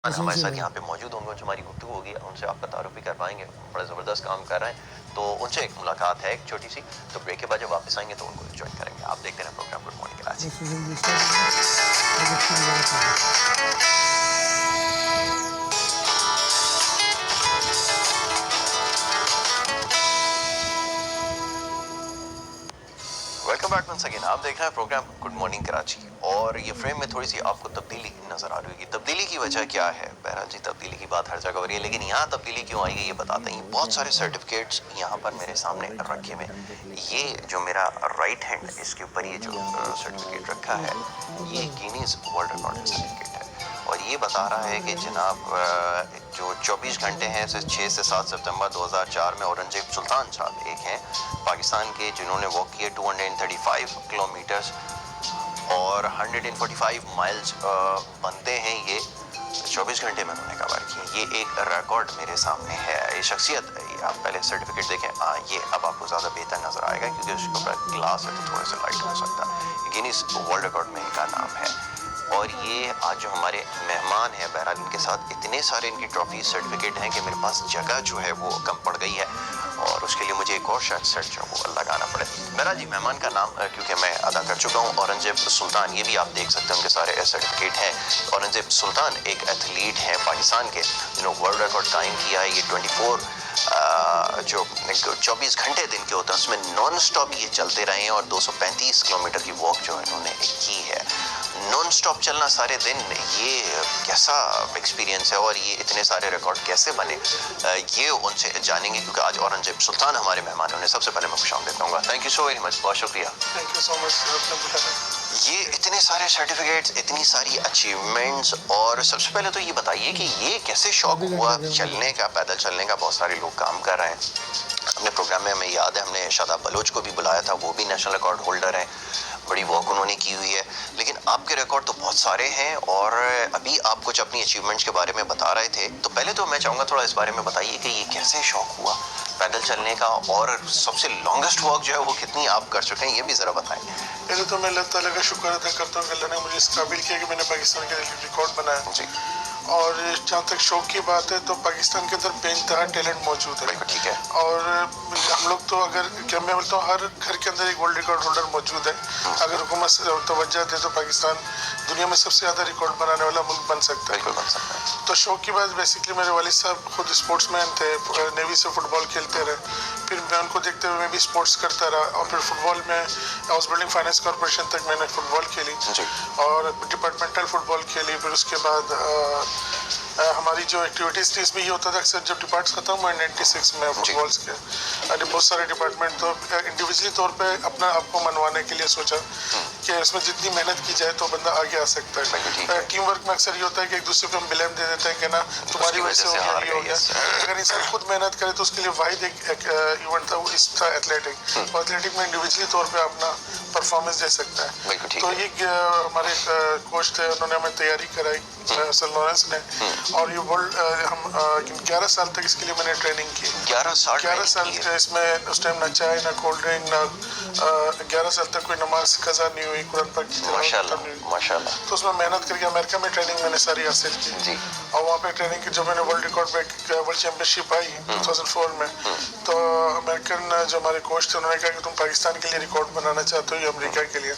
हमारे साथ यहाँ पे मौजूद होंगे, उनसे हमारी गुफ्तगू होगी, उनसे आपका तारुफ भी करवाएंगे। बड़ा ज़बरदस्त काम कर रहे हैं, तो उनसे एक मुलाकात है एक छोटी सी। तो ब्रेक के बाद जब वापस आएंगे तो उनको ज्वाइन करेंगे। आप देखते हैं program good morning Karachi. Welcome back once again. आप देख रहे हैं प्रोग्राम गुड मॉर्निंग कराची, और ये फ्रेम में थोड़ी सी आपको तब्दीली नजर आ रही होगी। तब्दीली की वजह क्या है? बहरहाल जी, तब्दीली की बात हर जगह हो रही है, लेकिन यहाँ तब्दीली क्यों आई है ये बताते हैं। बहुत सारे सर्टिफिकेट्स यहाँ पर मेरे सामने रखे हुए। ये जो मेरा राइट हैंड, इसके ऊपर ये जो सर्टिफिकेट रखा है, ये गिनीज वर्ल्ड रिकॉर्ड सर्टिफिकेट है। और ये बता रहा है कि जनाब जो 24 घंटे हैं 6 से 7 सितंबर 2004 में औरंगजेब सुल्तान साहब एक हैं पाकिस्तान के, जिन्होंने वॉक किए 235 किलोमीटर्स और 145 माइल्स बनते हैं। ये 24 घंटे में उन्होंने कवर किए। ये एक रिकॉर्ड मेरे सामने है। ये शख्सियत, ये आप पहले सर्टिफिकेट देखें। ये अब आपको ज़्यादा बेहतर नज़र आएगा क्योंकि उसके ऊपर ग्लास है तो थोड़ा सा लाइट हो सकता है। गिनीज वर्ल्ड रिकॉर्ड में इनका नाम है। और ये आज जो हमारे मेहमान हैं, बहरहाल इनके साथ इतने सारे इनकी ट्रॉफी सर्टिफिकेट हैं कि मेरे पास जगह जो है वो कम पड़ गई है, और उसके लिए मुझे एक और शायद सेट जो वो लगाना पड़े। बहरहाल जी, मेहमान का नाम क्योंकि मैं अदा कर चुका हूँ, औरंगजेब सुल्तान। ये भी आप देख सकते हैं उनके सारे सर्टिफिकेट हैं। औरंगजेब सुल्तान एक एथलीट हैं पाकिस्तान के, जिन्होंने वर्ल्ड रिकॉर्ड कायम किया है। ये 24 घंटे दिन के होते हैं, उसमें नॉन स्टॉप ये चलते रहे हैं, और 235 किलोमीटर की वॉक जो है इन्होंने की है। नॉन स्टॉप चलना सारे दिन, ये कैसा एक्सपीरियंस है और ये इतने सारे रिकॉर्ड कैसे बने, ये उनसे जानेंगे क्योंकि आज औरंगजेब सुल्तान हमारे मेहमान हैं। सबसे पहले मैं खुशामदीद कहूँगा। Thank you so very much, बहुत शुक्रिया। Thank you so much. ये इतने सारे सर्टिफिकेट्स, इतनी सारी अचीवमेंट्स, और सबसे पहले तो ये बताइए कि ये कैसे शौक हुआ चलने का, पैदल चलने का? बहुत सारे लोग काम कर रहे हैं अपने प्रोग्राम में। हमें याद है हमने शादाब बलोच को भी बुलाया था, वो भी नेशनल रिकॉर्ड होल्डर हैं, बड़ी वॉक उन्होंने की हुई है। लेकिन आपके रिकॉर्ड तो बहुत सारे हैं, और अभी आप कुछ अपनी अचीवमेंट्स के बारे में बता रहे थे, तो पहले तो मैं चाहूँगा थोड़ा इस बारे में बताइए कि ये कैसे शौक हुआ पैदल चलने का, और सबसे लॉन्गेस्ट वॉक जो है वो कितनी आप कर चुके हैं, ये भी ज़रा बताएं। पहले तो मैं अल्लाह ताला का शुक्र अदा करता हूँ कि अल्लाह ने मुझे इस काबिल किया कि मैंने पाकिस्तान के लिए रिकॉर्ड बनाया जी। और जहाँ तक शौक की बात है तो पाकिस्तान के अंदर बेइंतहा टैलेंट मौजूद है। बिल्कुल ठीक है। और हम लोग तो अगर क्या मैं बोलता हूँ, हर घर के अंदर एक वर्ल्ड रिकॉर्ड होल्डर मौजूद है। अगर हुकूमत तवज्जो दे तो पाकिस्तान दुनिया में सबसे ज़्यादा रिकॉर्ड बनाने वाला मुल्क बन सकता है। बिल्कुल बन सकता है। तो शौक की बात, बेसिकली मेरे वालिद साहब खुद स्पोर्ट्समैन थे, नेवी से फुटबॉल खेलते रहे। फिर मैं उनको देखते हुए मैं भी स्पोर्ट्स करता रहा, और फिर फुटबॉल में हाउस बिल्डिंग फाइनेंस कॉर्पोरेशन तक मैंने फुटबॉल खेली और डिपार्टमेंटल फुटबॉल खेली। फिर उसके बाद हमारी जो एक्टिविटीज़ थी, इसमें ये होता था अक्सर जब डिपार्ट्स ख़त्म हुए 96 में फुटबॉल्स के, बहुत सारे डिपार्टमेंट, तो इंडिविजुअली तौर पे अपना आपको मनवाने के लिए सोचा कि इसमें जितनी मेहनत की जाए तो बंदा आगे आ सकता है। टीम वर्क में अक्सर ये होता है कि एक दूसरे को हम ब्लेम दे देते हैं कि ना तुम्हारी वजह से हो गया, ये हो गया। अगर इंसान खुद मेहनत करे तो उसके लिए वाहिद एक इवेंट था, वो इस था एथलेटिक। और एथलेटिक में इंडिविजुअली तौर पर अपना परफॉर्मेंस दे सकता है। तो ये हमारे कोच थे, उन्होंने हमें तैयारी कराई, सर लॉरेंस ने, और ये वर्ल्ड हम 11 साल तक इसके लिए मैंने ट्रेनिंग की। 11 साल इसमें उस टाइम ना चाय ना कोल्ड ड्रिंक ना 11 साल तक कोई नमाज कज़ा नहीं हुई, कुरान पाक की माशाल्लाह। तो उसमें मेहनत करके अमेरिका में ट्रेनिंग मैंने सारी हासिल की। और वहाँ पे ट्रेनिंग की, जब मैंने वर्ल्ड रिकॉर्ड में वर्ल्ड चैम्पियनशिप आई 2004 में, तो अमेरिकन जो हमारे कोच थे उन्होंने कहा कि तुम पाकिस्तान के लिए रिकॉर्ड बनाना चाहते हो या अमेरिका के लिए?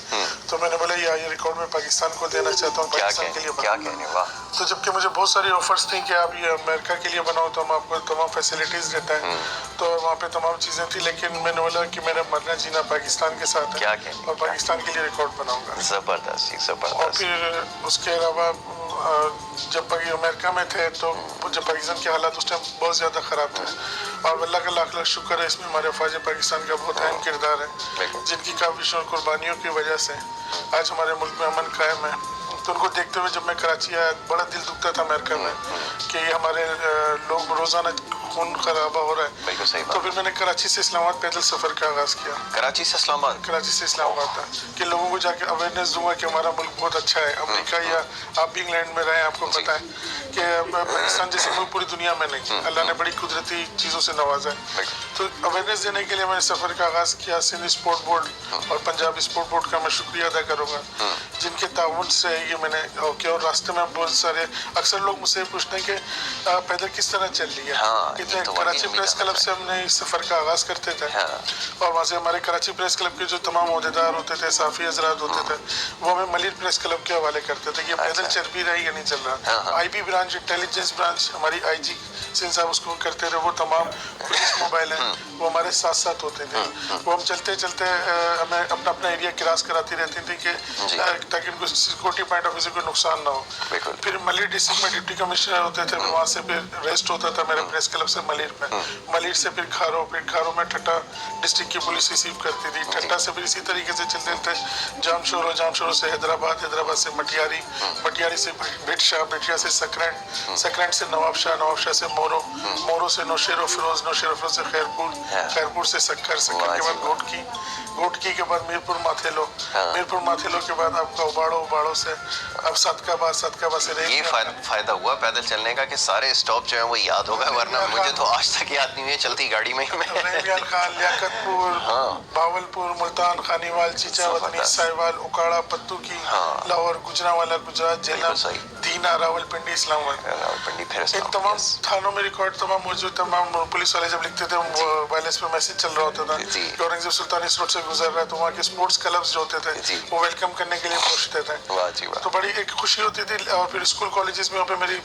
तो मैंने बोला ये रिकॉर्ड मैं पाकिस्तान को देना चाहता हूँ, पाकिस्तान के लिए। क्या कहने, वाह। तो जबकि मुझे बहुत सारी ऑफर्स थी कि आप ये अमेरिका के लिए बनाओ तो हम आपको तमाम फैसिलिटीज़ देते हैं, तो वहाँ पे तमाम चीज़ें थी, लेकिन मैंने बोला कि मेरा मरना जीना पाकिस्तान के साथ है और पाकिस्तान के लिए रिकॉर्ड बनाऊंगा। ज़बरदस्त। और फिर उसके अलावा जब अमेरिका में थे तो जब पाकिस्तान के हालात उस टाइम बहुत ज़्यादा ख़राब थे, और अल्लाह का लाख लाख शुक्र है, इसमें हमारे अफवाज पाकिस्तान का बहुत अहम किरदार है, जिनकी काबिश और कुर्बानियों की वजह से आज हमारे मुल्क में अमन कायम है। तो उनको देखते हुए जब मैं कराची आया, बड़ा दिल दुखता था अमेरिका में कि हमारे लोग रोज़ाना खून खराबा हो रहा है। बिल्कुल सही तो बात। फिर मैंने कराची से इस्लामाबाद पैदल सफर का आगाज किया। कराची से इस्लामाबाद? कराची से इस्लामाबाद था कि लोगों को जाके अवेयरनेस दूंगा कि हमारा मुल्क बहुत अच्छा है। अमेरिका या आप भी इंग्लैंड में रहे, आपको पता है कि पाकिस्तान जैसे मुल्क पूरी दुनिया में नहीं, अल्लाह ने बड़ी कुदरती चीज़ों से नवाजा है। तो अवेयरनेस देने के लिए मैंने सफ़र का आगाज़ किया। सिंध स्पोर्ट बोर्ड और पंजाब स्पोर्ट बोर्ड का मैं शुक्रिया अदा करूँगा, जिनके ताउन से ये मैंने किया। और रास्ते में बहुत सारे अक्सर लोग मुझसे पूछते हैं कि पैदल किस तरह चल रही है। इतने कराची प्रेस क्लब से हमने इस सफ़र का आगाज़ करते थे और वहाँ से हमारे कराची प्रेस क्लब के जो तमाम अहदेदार होते थे, साफ़ी हजरात होते थे, वो हमें मलिर प्रेस क्लब के हवाले करते थे कि पैदल चल भी रही या नहीं चल रहा। आईबी ब्रांच, इंटेलिजेंस ब्रांच, हमारी आईजी सिंध साहब उसको करते रहे। वो तमाम पुलिस मोबाइल हैं, वो हमारे साथ साथ होते थे। वो हम चलते चलते हमें अपना अपना एरिया क्रॉस कराती रहती थी कि ताकि उनको सिक्योरिटी पॉइंट ऑफ व्यू से कोई नुकसान ना हो। फिर मलिर डिस्ट्रिक्ट में डिप्टी कमिश्नर होते थे, वहाँ से फिर रेस्ट होता था मेरे प्रेस क्लब से मलिर में। मलिर से फिर खारो में ठट्टा डिस्ट्रिक्ट की पुलिस रिसीव करती थी। ठट्टा से फिर इसी तरीके से चलते थे जामशोरो से हैदराबाद से मटियारी से बिटिया से सकरैंड से नवाबशाह से मोरो से नौशेरो फिरोज से खैरपुर से सक्कर के बाद घोटकी के बाद मीरपुर माथेलो के बाद आपका उबाड़ो से अब सदकाबाद से ये फायदा हुआ पैदल चलने का कि सारे स्टॉप जो है वो याद होगा, वरना मुझे तो आज तक याद नहीं हुई चलती गाड़ी में। रेमियाल खान, लियाकतपुर, भावलपुर, मुल्तान, खानीवाल, चीचावतनी, साहिवाल, उकाड़ा, पत्तू की, लाहौर, गुजरांवाला, गुजरात, जेलम, दीना, रावलपिंडी, इस्लामाबाद। इन तमाम थानों में रिकॉर्ड तमाम मौजूद। तमाम पुलिस वाले जब लिखते थे वायरलेस पे मैसेज चल रहा होता था कि औरंगजेब सुल्तान इस रोड से गुजर रहा है, तो वहाँ के स्पोर्ट्स क्लब्स जो होते थे वो वेलकम करने के लिए पहुँचते थे। तो बड़ी एक खुशी होती थी। और फिर स्कूल कॉलेजेस में वहाँ पे मेरी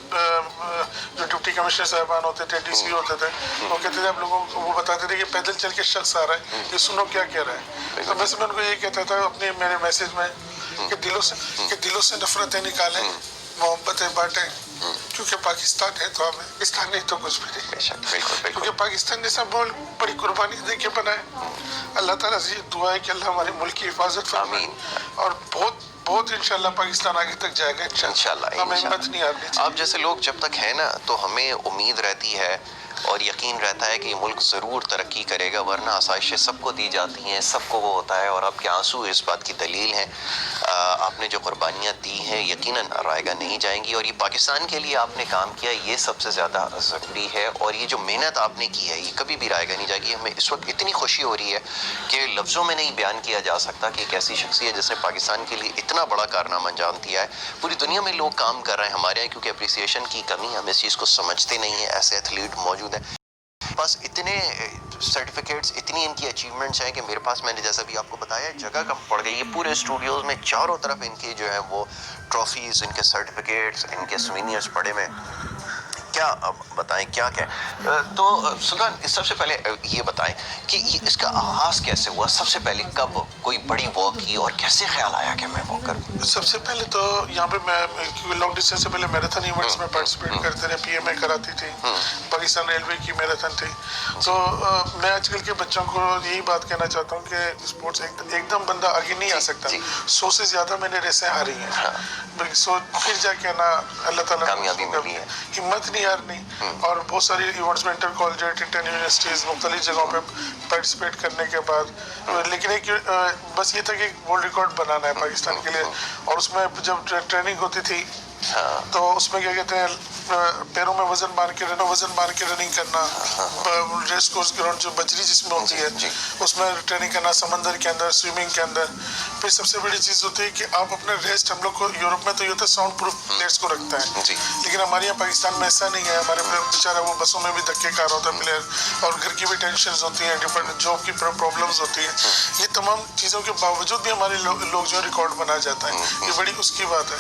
जो डिप्टी कमिश्नर साहबान होते थे, डीसी होते थे, वो कहते थे आप लोगों को, वो बताते थे कि पैदल चल के शख्स आ रहा है, ये सुनो क्या कह रहा है। तो वैसे मैं उनको ये कहता था अपने मेरे मैसेज में कि दिलों से नफरतें निकालें, मोहब्बतें बांटें, क्योंकि पाकिस्तान है तो हमें, पाकिस्तान नहीं तो कुछ भी नहीं। क्योंकि पाकिस्तान जैसा बहुत बड़ी कुर्बानी दे के बना है। अल्लाह ताला से दुआ है कि अल्लाह हमारे मुल्क की हिफाजत फरमाए और बहुत इंशाल्लाह पाकिस्तान आगे तक जाएगा इंशाल्लाह। हमें हिम्मत नहीं हारनी चाहिए। आप जैसे लोग जब तक है ना, तो हमें उम्मीद रहती है और यकीन रहता है कि मुल्क ज़रूर तरक्की करेगा, वरना आसाइशें सबको दी जाती हैं, सबको वो होता है। और आपके आंसू इस बात की दलील हैं। आपने जो कुर्बानियाँ दी हैं यकीनन रायगा नहीं जाएंगी, और ये पाकिस्तान के लिए आपने काम किया, ये सबसे ज़्यादा ज़रूरी है। और ये जो मेहनत आपने की है ये कभी भी रायगा नहीं जाएगी। हमें इस वक्त इतनी खुशी हो रही है कि लफ्ज़ों में नहीं बयान किया जा सकता कि एक ऐसी शख्सियत जिसने पाकिस्तान के लिए इतना बड़ा कारनामा अंजाम दिया है। पूरी दुनिया में लोग काम कर रहे हैं, हमारे यहाँ क्योंकि अप्रिसिएशन की कमी, हम इस चीज़ को समझते नहीं है। ऐसे एथलीट मौजूद हैं, बस इतने सर्टिफिकेट्स, इतनी इनकी अचीवमेंट्स हैं कि मेरे पास, मैंने जैसा भी आपको बताया, जगह कम पड़ गई है। पूरे स्टूडियोज़ में चारों तरफ इनके जो है वो ट्रॉफीज़, इनके सर्टिफिकेट्स, इनके सोवेनियर्स पड़े में। क्या अब बताएं क्या तो सुल्तान, सबसे पहले ये बताएं कि इसका आगाज़ कैसे हुआ? सबसे पहले कब कोई बड़ी वॉक की और कैसे ख्याल आया कि मैं वॉक करूं? सबसे पहले तो यहाँ पे मैं लॉन्ग डिस्टेंस से पहले मैराथन इवेंट्स में पार्टिसिपेट करते रहे। पीएमए कराती थी, पाकिस्तान रेलवे की मैराथन थी। तो मैं आजकल के बच्चों को यही बात कहना चाहता हूँ कि स्पोर्ट्स एकदम बंदा आगे नहीं आ सकता। 100 से ज़्यादा मैंने रेसें हारी हैं, फिर जाके ना अल्लाह ताला कामयाबी मिली है। हिम्मत नहीं हारनी। और बहुत सारी इवेंट्स में इंटर कॉलेज, इंटर यूनिवर्सिटीज़, मुख्तलिफ जगहों पे पार्टिसिपेट करने के बाद, लेकिन एक बस ये था कि वर्ल्ड रिकॉर्ड बनाना है पाकिस्तान के लिए। और उसमें जब ट्रेनिंग होती थी तो उसमें क्या कहते हैं, पैरों में वजन मार के रनिंग करना, रेस कोर्स ग्राउंड जो बजरी जिसमें होती है उसमें ट्रेनिंग करना, समंदर के अंदर, स्विमिंग के अंदर। फिर सबसे बड़ी चीज़ होती है कि आप अपने रेस्ट, हम लोग को यूरोप में तो ये होता है साउंड प्रूफ प्लेयर्स को रखता है, लेकिन हमारे यहाँ पाकिस्तान में ऐसा नहीं है। हमारे बेचारा वो बसों में भी धक्के खा रहा होता है प्लेयर, और घर की भी टेंशन होती है, डिफरेंट जॉब की प्रॉब्लम्स होती है। ये तमाम चीज़ों के बावजूद भी हमारे लोग जो रिकॉर्ड बना जाता है, ये बड़ी उसकी बात है।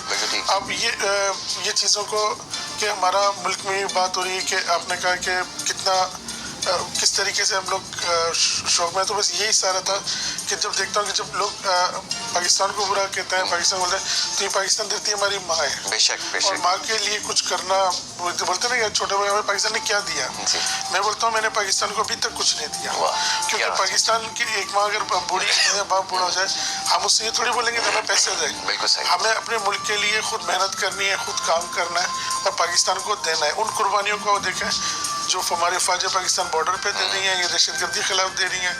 अब ये चीज़ों को कि हमारा मुल्क में ये बात हो रही है कि आपने कहा कि किस तरीके से हम लोग शौक में, तो बस यही सारा था कि जब देखता हूँ कि जब लोग पाकिस्तान को बुरा कहते हैं, पाकिस्तान बोलते हैं, तो ये पाकिस्तान धरती हमारी माँ है। बेशक। और माँ के लिए कुछ करना, बोलते ना छोटे भाई हमें पाकिस्तान ने क्या दिया। मैं बोलता हूँ मैंने पाकिस्तान को अभी तक कुछ नहीं दिया, क्योंकि पाकिस्तान की एक माँ अगर बूढ़ी या बाप बूढ़ा हो जाए, हम उससे ये थोड़ी बोलेंगे तो हमें पैसे दें। हमें अपने मुल्क के लिए खुद मेहनत करनी है, खुद काम करना है और पाकिस्तान को देना है। उन कुर्बानियों को देखें, جو ہمارے فوج پاکستان بارڈر پہ دے رہی ہیں یا دہشت گردی کے خلاف دے رہی ہیں،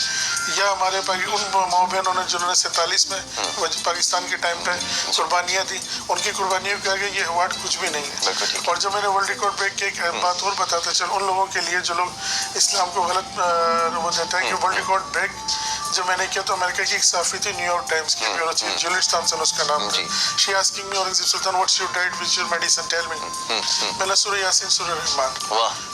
یا ہمارے ان ماؤ بہنوں نے جنہوں نے 47 میں پاکستان کے ٹائم پہ قربانیاں دی، ان کی قربانیوں کے آگے یہ ایوارڈ کچھ بھی نہیں ہے. اور جب میں نے ورلڈ ریکارڈ بریک کی ایک بات اور بتاتا چل ان لوگوں کے لیے جو لوگ اسلام کو غلط وہ دیتا ہے کہ ورلڈ ریکارڈ بریک جب میں نے کیا تو امریکہ کی ایک صحافی تھی نیو یارک ٹائمز کی بیورو چیف جولیٹ تھامسن اس کا نام تھا. She asking me Aurangzeb Sultan what's your diet which your medicine tell me. میں نے سورہ یاسین سورہ رحمان.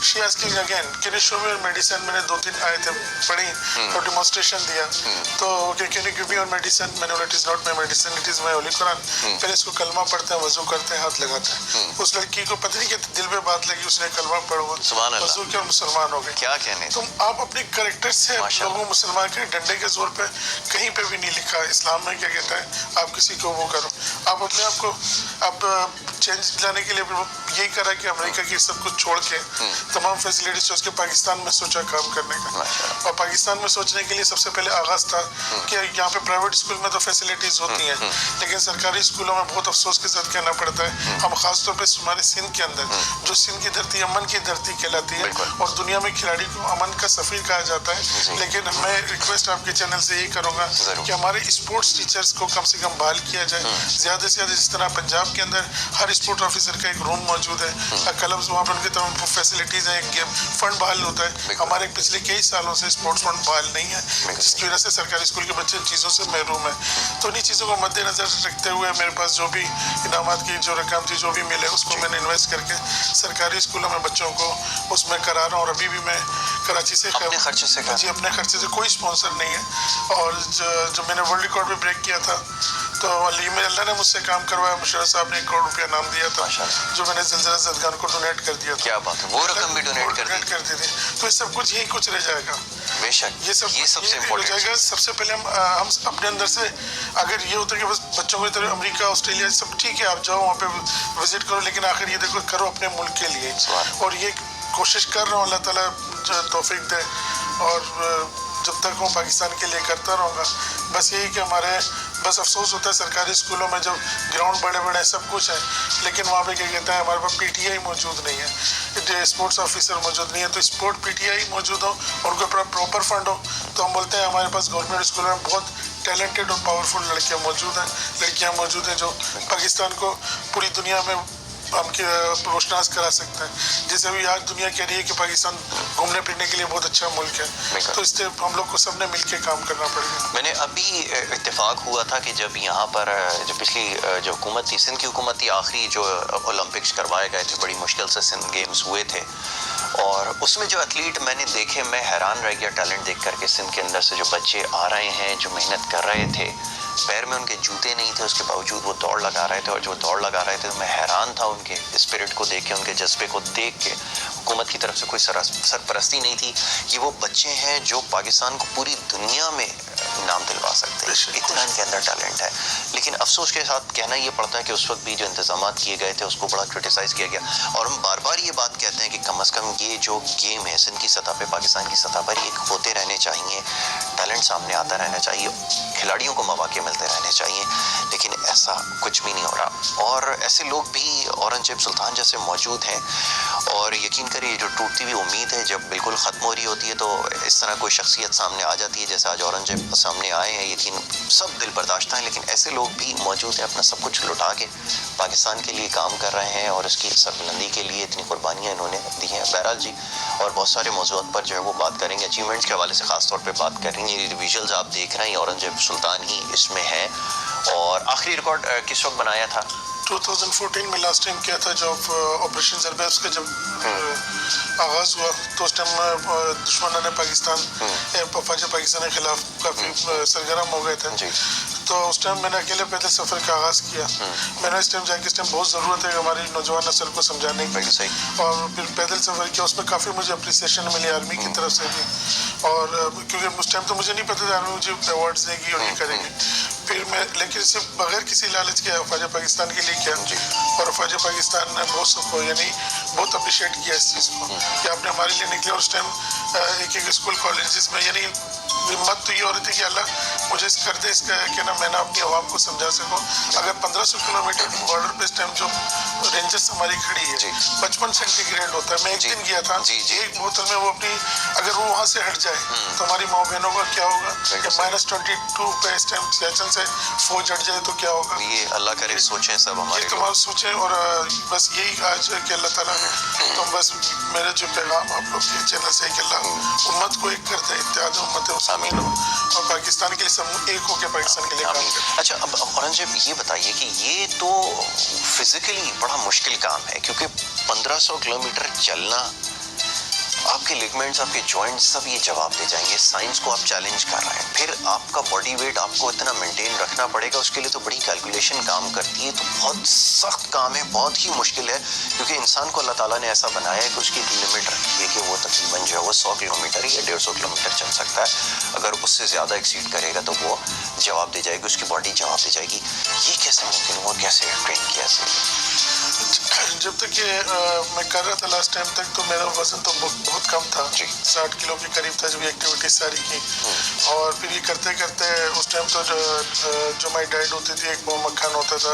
She asking again can you show me your medicine. میں نے 2-3 آیتیں پڑھی اور ڈیمونسٹریشن دیا تو can you give me your medicine. میں نے بولا it is not my medicine it is مائی ہولی قرآن. پہلے اس کو کلمہ پڑھتے ہیں وضو کرتے ہیں ہاتھ لگاتے ہیں. اس لڑکی کو پتہ نہیں کہ دل میں بات لگی اس نے کلمہ پڑھا وضو کیا اور مسلمان ہو گئے. کیا کہنے تم آپ اپنے کریکٹر سے لوگوں مسلمان کے ڈنڈے کے زور پہ کہیں پہ بھی نہیں لکھا. اسلام میں کیا کہتا ہے آپ کسی کو وہ کرو. آپ اپنے آپ کو آپ چینج لانے کے لیے یہی کرا کہ امریکہ کی سب کچھ چھوڑ کے تمام فیسلٹیز اس کے پاکستان میں سوچا کام کرنے کا. اور پاکستان میں سوچنے کے لیے سب سے پہلے آغاز تھا کہ یہاں پہ پرائیویٹ اسکول میں تو فیسلٹیز ہوتی ہیں لیکن سرکاری اسکولوں میں بہت افسوس کے ساتھ کہنا پڑتا ہے ہم خاص طور پہ ہمارے سندھ کے اندر جو سندھ کی دھرتی امن کی دھرتی کہلاتی ہے اور دنیا میں کھلاڑی کو امن کا سفیر کہا جاتا ہے. لیکن میں ریکویسٹ آپ کے چینل سے یہی کروں گا کہ ہمارے اسپورٹس ٹیچرز کو کم سے کم بحال کیا جائے زیادہ سے زیادہ. جس طرح پنجاب کے اندر ہر اسپورٹ آفیسر کا ایک روم موجود ہے کلبز وہاں پر ان کی تمام فیسلٹیز ہیں. ایک فنڈ بحال ہوتا ہے. ہمارے پچھلے کئی سالوں سے اسپورٹس فنڈ بحال نہیں ہے جس کی وجہ سے سرکاری اسکول کے بچے ان چیزوں سے محروم ہیں. تو انہیں چیزوں کو مد نظر رکھتے ہوئے میرے پاس جو بھی انعامات کی جو رقم تھی جو بھی ملے اس کو میں نے انویسٹ کر کے سرکاری اسکولوں میں بچوں کو اس میں کرا رہا ہوں. اور ابھی بھی میں کراچی سے اپنے خرچے سے جی اپنے خرچے سے کوئی اسپانسر نہیں ہے. اور جب میں نے ورلڈ ریکارڈ بھی بریک کیا تھا تو اللہ نے مجھ سے کام کروایا. مشرف صاحب نے 1 کروڑ روپیہ نام دیا تھا جو میں نے زلزلہ زدگان کو ڈونیٹ کر دیا تھا. کیا بات ہے. وہ رقم بھی ڈونیٹ کر دی تھی. تو یہ سب کچھ یہی کچھ رہ جائے گا. بے شک یہ سب سے ہو جائے گا. سب سے پہلے ہم اپنے اندر سے اگر یہ ہوتا ہے کہ بس بچوں کو طرح امریکہ آسٹریلیا سب ٹھیک ہے آپ جاؤ وہاں پہ وزٹ کرو لیکن آخر یہ دیکھو کرو اپنے ملک کے لیے. اور یہ کوشش کر رہا ہوں اللہ تعالیٰ توفیق دے اور جب تک ہوں پاکستان کے لیے کرتا رہوں گا. بس یہی کہ ہمارے بس افسوس ہوتا ہے سرکاری اسکولوں میں جب گراؤنڈ بڑے بڑے سب کچھ ہے لیکن وہاں پہ کیا کہتے ہیں ہمارے پاس پی ٹی آئی موجود نہیں ہے اسپورٹس آفیسر موجود نہیں ہے. تو اسپورٹ پی ٹی آئی موجود ہو ان کو پراپر فنڈ ہو تو ہم بولتے ہیں ہمارے پاس گورنمنٹ اسکولوں میں بہت ٹیلنٹڈ اور پاورفل لڑکیاں موجود ہیں جو پاکستان کو پوری دنیا میں ہم روشناس کرا سکتے ہیں. جیسے ابھی آج دنیا کہہ رہی ہے کہ پاکستان گھومنے پھرنے کے لیے بہت اچھا ملک ہے تو اس سے ہم لوگ کو سب نے مل کے کام کرنا پڑے گا. میں نے ابھی اتفاق ہوا تھا کہ جب یہاں پر جو پچھلی جو حکومت تھی سندھ کی حکومت تھی آخری جو اولمپکس کروائے گئے تھے بڑی مشکل سے سندھ گیمز ہوئے تھے اور اس میں جو ایتھلیٹ میں نے دیکھے میں حیران رہ گیا ٹیلنٹ دیکھ کر کے. سندھ کے اندر سے جو بچے آ رہے ہیں جو محنت کر رہے تھے پیر میں ان کے جوتے نہیں تھے اس کے باوجود وہ دوڑ لگا رہے تھے اور جو دوڑ لگا رہے تھے میں حیران تھا ان کے اسپرٹ کو دیکھ کے ان کے جذبے کو دیکھ کے. حکومت کی طرف سے کوئی سرپرستی نہیں تھی. یہ وہ بچے ہیں جو پاکستان کو پوری دنیا میں نام دلوا سکتے ہیں. اتنا ان کے اندر ٹیلنٹ ہے. لیکن افسوس کے ساتھ کہنا یہ پڑتا ہے کہ اس وقت بھی جو انتظامات کیے گئے تھے اس کو بڑا کرٹیسائز کیا گیا اور ہم بار بار یہ بات کہتے ہیں کہ کم از کم یہ جو گیم ہے سندھ کی سطح پہ پاکستان کی سطح پر یہ ہوتے رہنے چاہیے. ٹیلنٹ سامنے آتا رہنا چاہیے. کھلاڑیوں کو مواقع ملتے رہنے چاہیے. لیکن ایسا کچھ بھی نہیں ہو رہا اور ایسے لوگ بھی اورنگزیب سلطان جیسے موجود ہیں اور یقین کریے جو ٹوٹتی ہوئی امید ہے جب بالکل ختم ہو رہی ہوتی ہے تو اس طرح کوئی شخصیت سامنے آ جاتی ہے جیسے آج اورنگزیب سامنے آئے ہیں. یقین سب دل برداشتہ ہیں لیکن ایسے لوگ بھی موجود ہیں اپنا سب کچھ لٹا کے پاکستان کے لیے کام کر رہے ہیں اور اس کی سربلندی کے لیے اتنی قربانیاں انہوں نے دی ہیں. بہرحال جی اور بہت سارے موضوعات پر جو ہے وہ بات کریں گے. اچیومنٹس کے حوالے سے خاص طور پہ بات کریں گے. یہ ویژولز آپ دیکھ رہے ہیں اورنگزیب سلطان ہی اس میں ہے. اور آخری ریکارڈ کس وقت بنایا تھا؟ 2014 میں لاسٹ ٹائم کیا تھا جب آپریشن زربیس کا جب آغاز ہوا تو اس ٹائم دشمنوں نے فوج پاکستان کے خلاف کافی سرگرم ہو گئے تھے تو اس ٹائم میں نے اکیلے پیدل سفر کا آغاز کیا. میں نے اس ٹائم جا کے اس ٹائم بہت ضرورت ہے کہ ہماری نوجوان نسل کو سمجھانے کی اور پھر پیدل سفر کیا. اس میں کافی مجھے اپریسیشن ملی آرمی کی طرف سے بھی اور کیونکہ اس ٹائم تو مجھے نہیں پتا تھا آرمی مجھے ایوارڈز دے گی اور یہ کرے گی. پھر میں لیکن صرف بغیر کسی لالچ کے فوج پاکستان کے لیے کیا اور فوج پاکستان نے بہت اپریشیٹ کیا اس چیز کو کہ آپ نے ہمارے لیے نکلے. اور اس ٹائم ایک اسکول کالجز میں یعنی ہمت تو یہ ہو رہی تھی کہ اللہ مجھے کر دے اس کا کہ نا میں نے اپنی عوام کو سمجھا سکوں. اگر 1500 کلومیٹر بارڈر پہ اس ٹائم جو रेंजर्स हमारी खड़ी है, 55 सेंटीग्रेड होता है। मैं एक दिन गया था, एक बोतल में वो अपनी, अगर वो वहाँ से हट जाए तो हमारी माँ बहनों का क्या होगा, या -22 पे इस टाइम सियाचिन से फौज हट जाए तो क्या होगा। ये अल्लाह करे सोचें सब हमारे, ये तुम्हारा सोचें। और बस यही आज है कि अल्लाह ताला ने, तो बस मेरा जो पैगाम आप लोग के चैनल से है कि अल्लाह उम्मत को एक करते हैं, इत्तेहाद उम्मत मुस्लिमीन, और पाकिस्तान के लिए सब एक होकर पाकिस्तान के लिए काम करें। अच्छा, अब औरंगजेब ये बताइए कि ये तो फिजिकली बड़ा मुश्किल काम है, क्योंकि 1500 किलोमीटर चलना, आपके लिगमेंट्स, आपके जॉइंट्स सब ये जवाब दे जाएंगे। साइंस को आप चैलेंज कर रहे हैं, फिर आपका बॉडी वेट आपको इतना मेंटेन रखना पड़ेगा, उसके लिए तो बड़ी कैलकुलेशन काम करती है। तो बहुत सख्त काम है, बहुत ही मुश्किल है, क्योंकि इंसान को अल्लाह ताला ने ऐसा बनाया है कि उसकी एक लिमिट रखी है कि वो तकरीबन जो है वो 100 किलोमीटर या 150 किलोमीटर चल सकता है। अगर उससे ज़्यादा एक्सीड करेगा तो वो जवाब दे जाएगी, उसकी बॉडी जवाब दे जाएगी। ये कैसे मुमकिन हुआ, कैसे ट्रेन किया ऐसे? जब तक ये मैं कर रहा था लास्ट टाइम तक, तो मेरा वजन तो बहुत कम था, 60 किलो के करीब था, जब एक्टिविटीज सारी की। और फिर ये करते करते उस टाइम तो जो हमारी डाइट होती थी, एक पाव मक्खन होता था,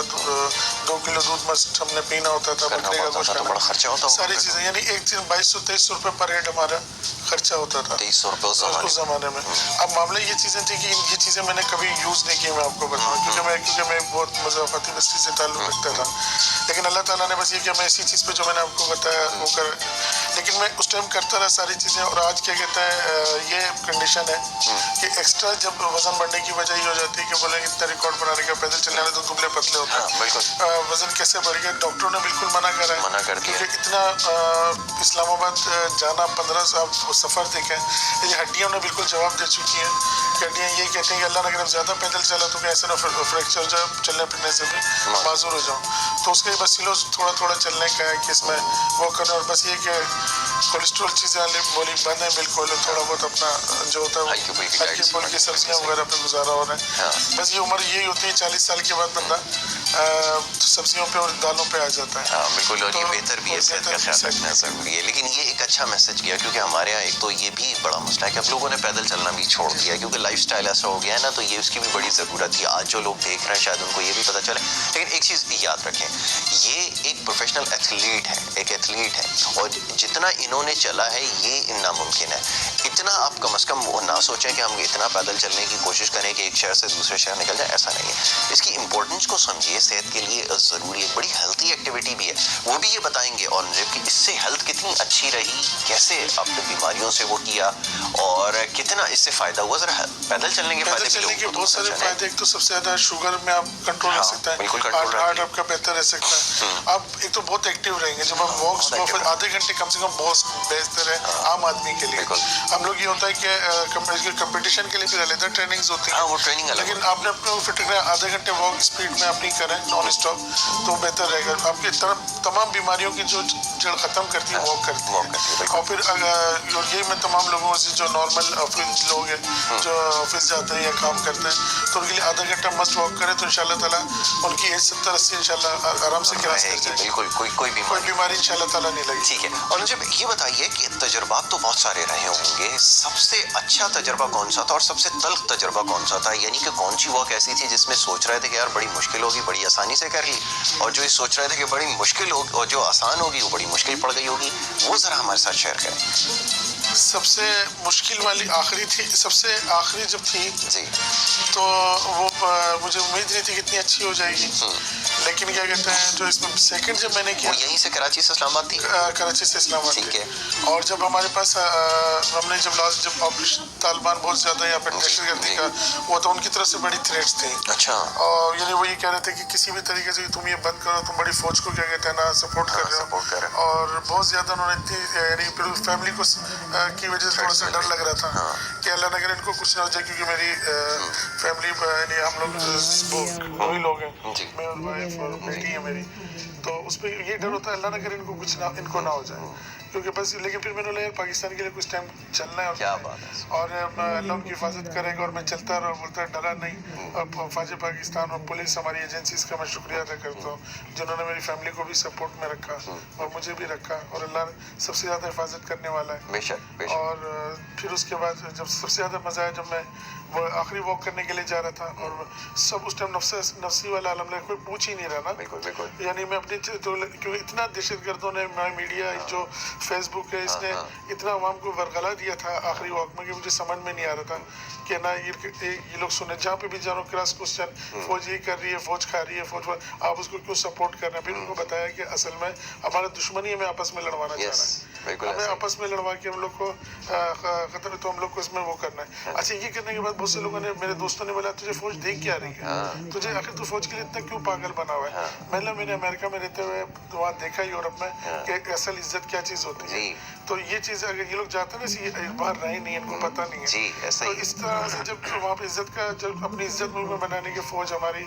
2 किलो दूध मस्त हमने पीना होता था, बकरे का गोश्त खाना, बड़ा खर्चा होता, सारी चीज़ें, यानी एक चीज़ 2200-2300 रुपये पर हेड हमारा खर्चा होता था 2300 रुपये उस ज़माने में। अब मामला ये चीज़ें थी कि ये चीज़ें मैंने कभी यूज़ नहीं की, मैं आपको बताऊँ, क्योंकि मैं बहुत मज़ाफ़ाती बस्ती से ताल्लुक़ रखता था। लेकिन अल्लाह ताला ने बस ये कि मैं इसी चीज़ पे जो मैंने आपको बताया वो कर, लेकिन मैं उस टाइम करता रहा सारी चीज़ें। और आज क्या कहता है, ये कंडीशन है कि एक्स्ट्रा जब वज़न बढ़ने की वजह ये हो जाती है कि बोले इतना रिकॉर्ड बनाने का, पैदल चलने वाले तो दुबले पतले होते हैं, वज़न कैसे बढ़ गया। डॉक्टरों ने बिल्कुल मना कर दिया, क्योंकि इतना इस्लामाबाद जाना 15 साल सफ़र देखें, ये हड्डियाँ ने बिल्कुल जवाब दे चुकी हैं। हड्डियाँ ये कहते हैं कि अल्लाह ने अगर ज़्यादा पैदल चला तो कैसे ना फ्रैक्चर जाए, चलने फिरने से भी माजूर हो जाऊँ। तो उसके वसीलों से थोड़ा थोड़ा चलने का है कि इसमें वो करना, और बस ये कि कोलेस्ट्रॉल चीज़ें बोली बंद है बिल्कुल, थोड़ा बहुत अपना जो होता है हल्की फुल्की सब्जियाँ वगैरह पे गुजारा हो रहा है। बस ये उम्र यही होती है, 40 साल के बाद बंदा सब्जियों पे और दालों पे आ जाता है। बिल्कुल, और ये बेहतर भी है, सेहत का ख्याल रखना ज़रूरी है। लेकिन ये एक अच्छा मैसेज किया, क्योंकि हमारे यहाँ एक तो ये भी बड़ा मसला है कि अब लोगों ने पैदल चलना भी छोड़ दिया है, क्योंकि लाइफस्टाइल ऐसा हो गया है ना, तो ये उसकी भी बड़ी ज़रूरत थी। आज जो लोग देख रहे हैं शायद उनको ये भी पता चले। लेकिन एक चीज़ याद रखें, ये एक प्रोफेशनल एथलीट है, एक एथलीट है, और जितना इन्होंने चला है ये नामुमकिन है। इतना आप कम से कम वो ना सोचें कि हम इतना पैदल चलने की कोशिश करें कि एक शहर से दूसरे शहर निकल जाए, ऐसा नहीं है। इसकी इंपॉर्टेंस को समझिए, सेहत के लिए ज़रूरी है, बड़ी हेल्थी एक्टिविटी भी है। वो भी ये बताएंगे और कि इससे हेल्थ कितनी अच्छी रही, कैसे आपने बीमारियों से वो किया, और कितना इससे फ़ायदा हुआ। ज़रा पैदल चलने के पैदल चलने के बहुत सारे फ़ायदे, एक तो सबसे ज़्यादा शुगर में आप कंट्रोल रख सकते हैं, हार्ट आपका बेहतर रह सकता है। आप एक तो बहुत एक्टिव रहेंगे जब आप वॉक फिर आधे घंटे कम से कम बहुत बेहतर है आम आदमी के लिए। हम लोग ये होता है कि कंपटीशन के लिए फिर अलग ट्रेनिंग्स होती है, वो ट्रेनिंग अलग, लेकिन आपने अपने फिट रखना, आधे घंटे वॉक स्पीड में अपनी करें नॉन स्टॉप, तो बेहतर रहेगा। आपकी तमाम बीमारियों की जो जड़ ख़त्म करती है वॉक करती है। और फिर ये मैं तमाम लोगों से जो नॉर्मल ऑफिस लोग हैं जो ऑफिस जाते हैं या काम करते हैं, तो उनके लिए आधा घंटा मस्ट वॉक करें, तो इंशाल्लाह ताला उनकी एज 70-80 इंशाल्लाह आराम से क्रॉस कर जाएगी। बिल्कुल, कोई बीमारी इंशाल्लाह ताला नहीं लगी। ठीक है। और मुझे ये बताइए कि तजुर्बात तो बहुत सारे रहे होंगे, सबसे अच्छा तजुर्बा कौन सा था और सबसे तल्ख तजुर्बा कौन सा था? यानी कि कौन सी वॉक ऐसी थी जिसमें सोच रहे थे कि यार बड़ी मुश्किल होगी, बड़ी आसानी से कर ली, और जो सोच रहे थे कि बड़ी मुश्किल होगी और जो आसान होगी वो बड़ी मुश्किल पड़ गई होगी, वो ज़रा हमारे साथ शेयर करें। सबसे मुश्किल वाली आखिरी थी, सबसे आखिरी जब थी जी, तो वो मुझे उम्मीद नहीं थी कि इतनी अच्छी हो जाएगी, लेकिन क्या कहते हैं जो इसमें सेकंड जब मैंने किया, यहीं से कराची से इस्लामाबाद थी, कराची से इस्लामाबाद, ठीक है। और जब हमारे पास हमने जब ऑपरेशन तालिबान बहुत ज़्यादा यहाँ पर दहशतगर्दी का वो तो उनकी तरफ से बड़ी थ्रेट्स थी। अच्छा। और यानी वो ये कह रहे थे कि किसी भी तरीके से तुम ये बंद करो, तुम बड़ी फौज को क्या कहते हैं ना सपोर्ट कर रहे हो, और बहुत ज़्यादा उन्होंने इतनी यानी फिर फैमिली को की वजह से थोड़ा सा डर लग रहा था कि अल्लाह न करे इनको कुछ ना हो जाए, क्योंकि मेरी फैमिली यानी हम लोग दो ही लोग हैं, मैं और वाइफ और बेटी है मेरी, तो उस पर ये डर होता है अल्लाह न करे इनको कुछ ना ना हो जाए, क्योंकि बस। लेकिन फिर मैंने बोला पाकिस्तान के लिए कुछ टाइम चलना है, क्या बात है, और अल्लाह उनकी हिफाजत करेगा, और मैं चलता रहा, बोलता डरा नहीं। अब फौज पाकिस्तान और पुलिस हमारी एजेंसीज का मैं शुक्रिया अदा करता हूँ जिन्होंने मेरी फैमिली को भी सपोर्ट में रखा और मुझे भी रखा, और अल्लाह सबसे ज़्यादा हिफाजत करने वाला है। बेशक। और फिर उसके बाद जब सबसे ज़्यादा मज़ा आया जब मैं وہ آخری واک کرنے کے لیے جا رہا تھا اور سب اس ٹائم نفسی والا عالم لے کوئی پوچھ ہی نہیں رہا نا. بالکل بالکل. یعنی میں اپنی کیونکہ اتنا دہشت گردوں نے میڈیا جو فیس بک ہے اس نے اتنا عوام کو ورغلا دیا تھا آخری واک میں کہ مجھے سمجھ میں نہیں آ رہا تھا کہ نا یہ لوگ سنیں جہاں پہ بھی جانو کراس کوشچن فوج یہ کر رہی ہے فوج کھا رہی ہے فوج آپ اس کو کیوں سپورٹ کر رہے ہیں. پھر ان کو بتایا کہ اصل میں ہمارا دشمنی ہمیں آپس میں لڑوانا چاہ رہا ہے ہمیں آپس میں لڑوا کے ہم لوگ کو خطر ہے تو ہم لوگ کو اس میں وہ کرنا ہے. اچھا یہ کرنے کے بعد بہت سے لوگوں نے میرے دوستوں نے بولا تجھے فوج دیکھ کیا رہی ہے تجھے آخر تو فوج کے لیے اتنا کیوں پاگل بنا ہوا ہے. میں نے امریکہ میں رہتے ہوئے وہاں دیکھا یورپ میں کہ اصل عزت کیا چیز ہوتی ہے. تو یہ چیز اگر یہ لوگ جاتے ہیں نا باہر رہے نہیں ان کو پتہ نہیں ہے. تو اس طرح سے جب وہاں پہ عزت کا جب اپنی عزت ملک میں بنانے کی فوج ہماری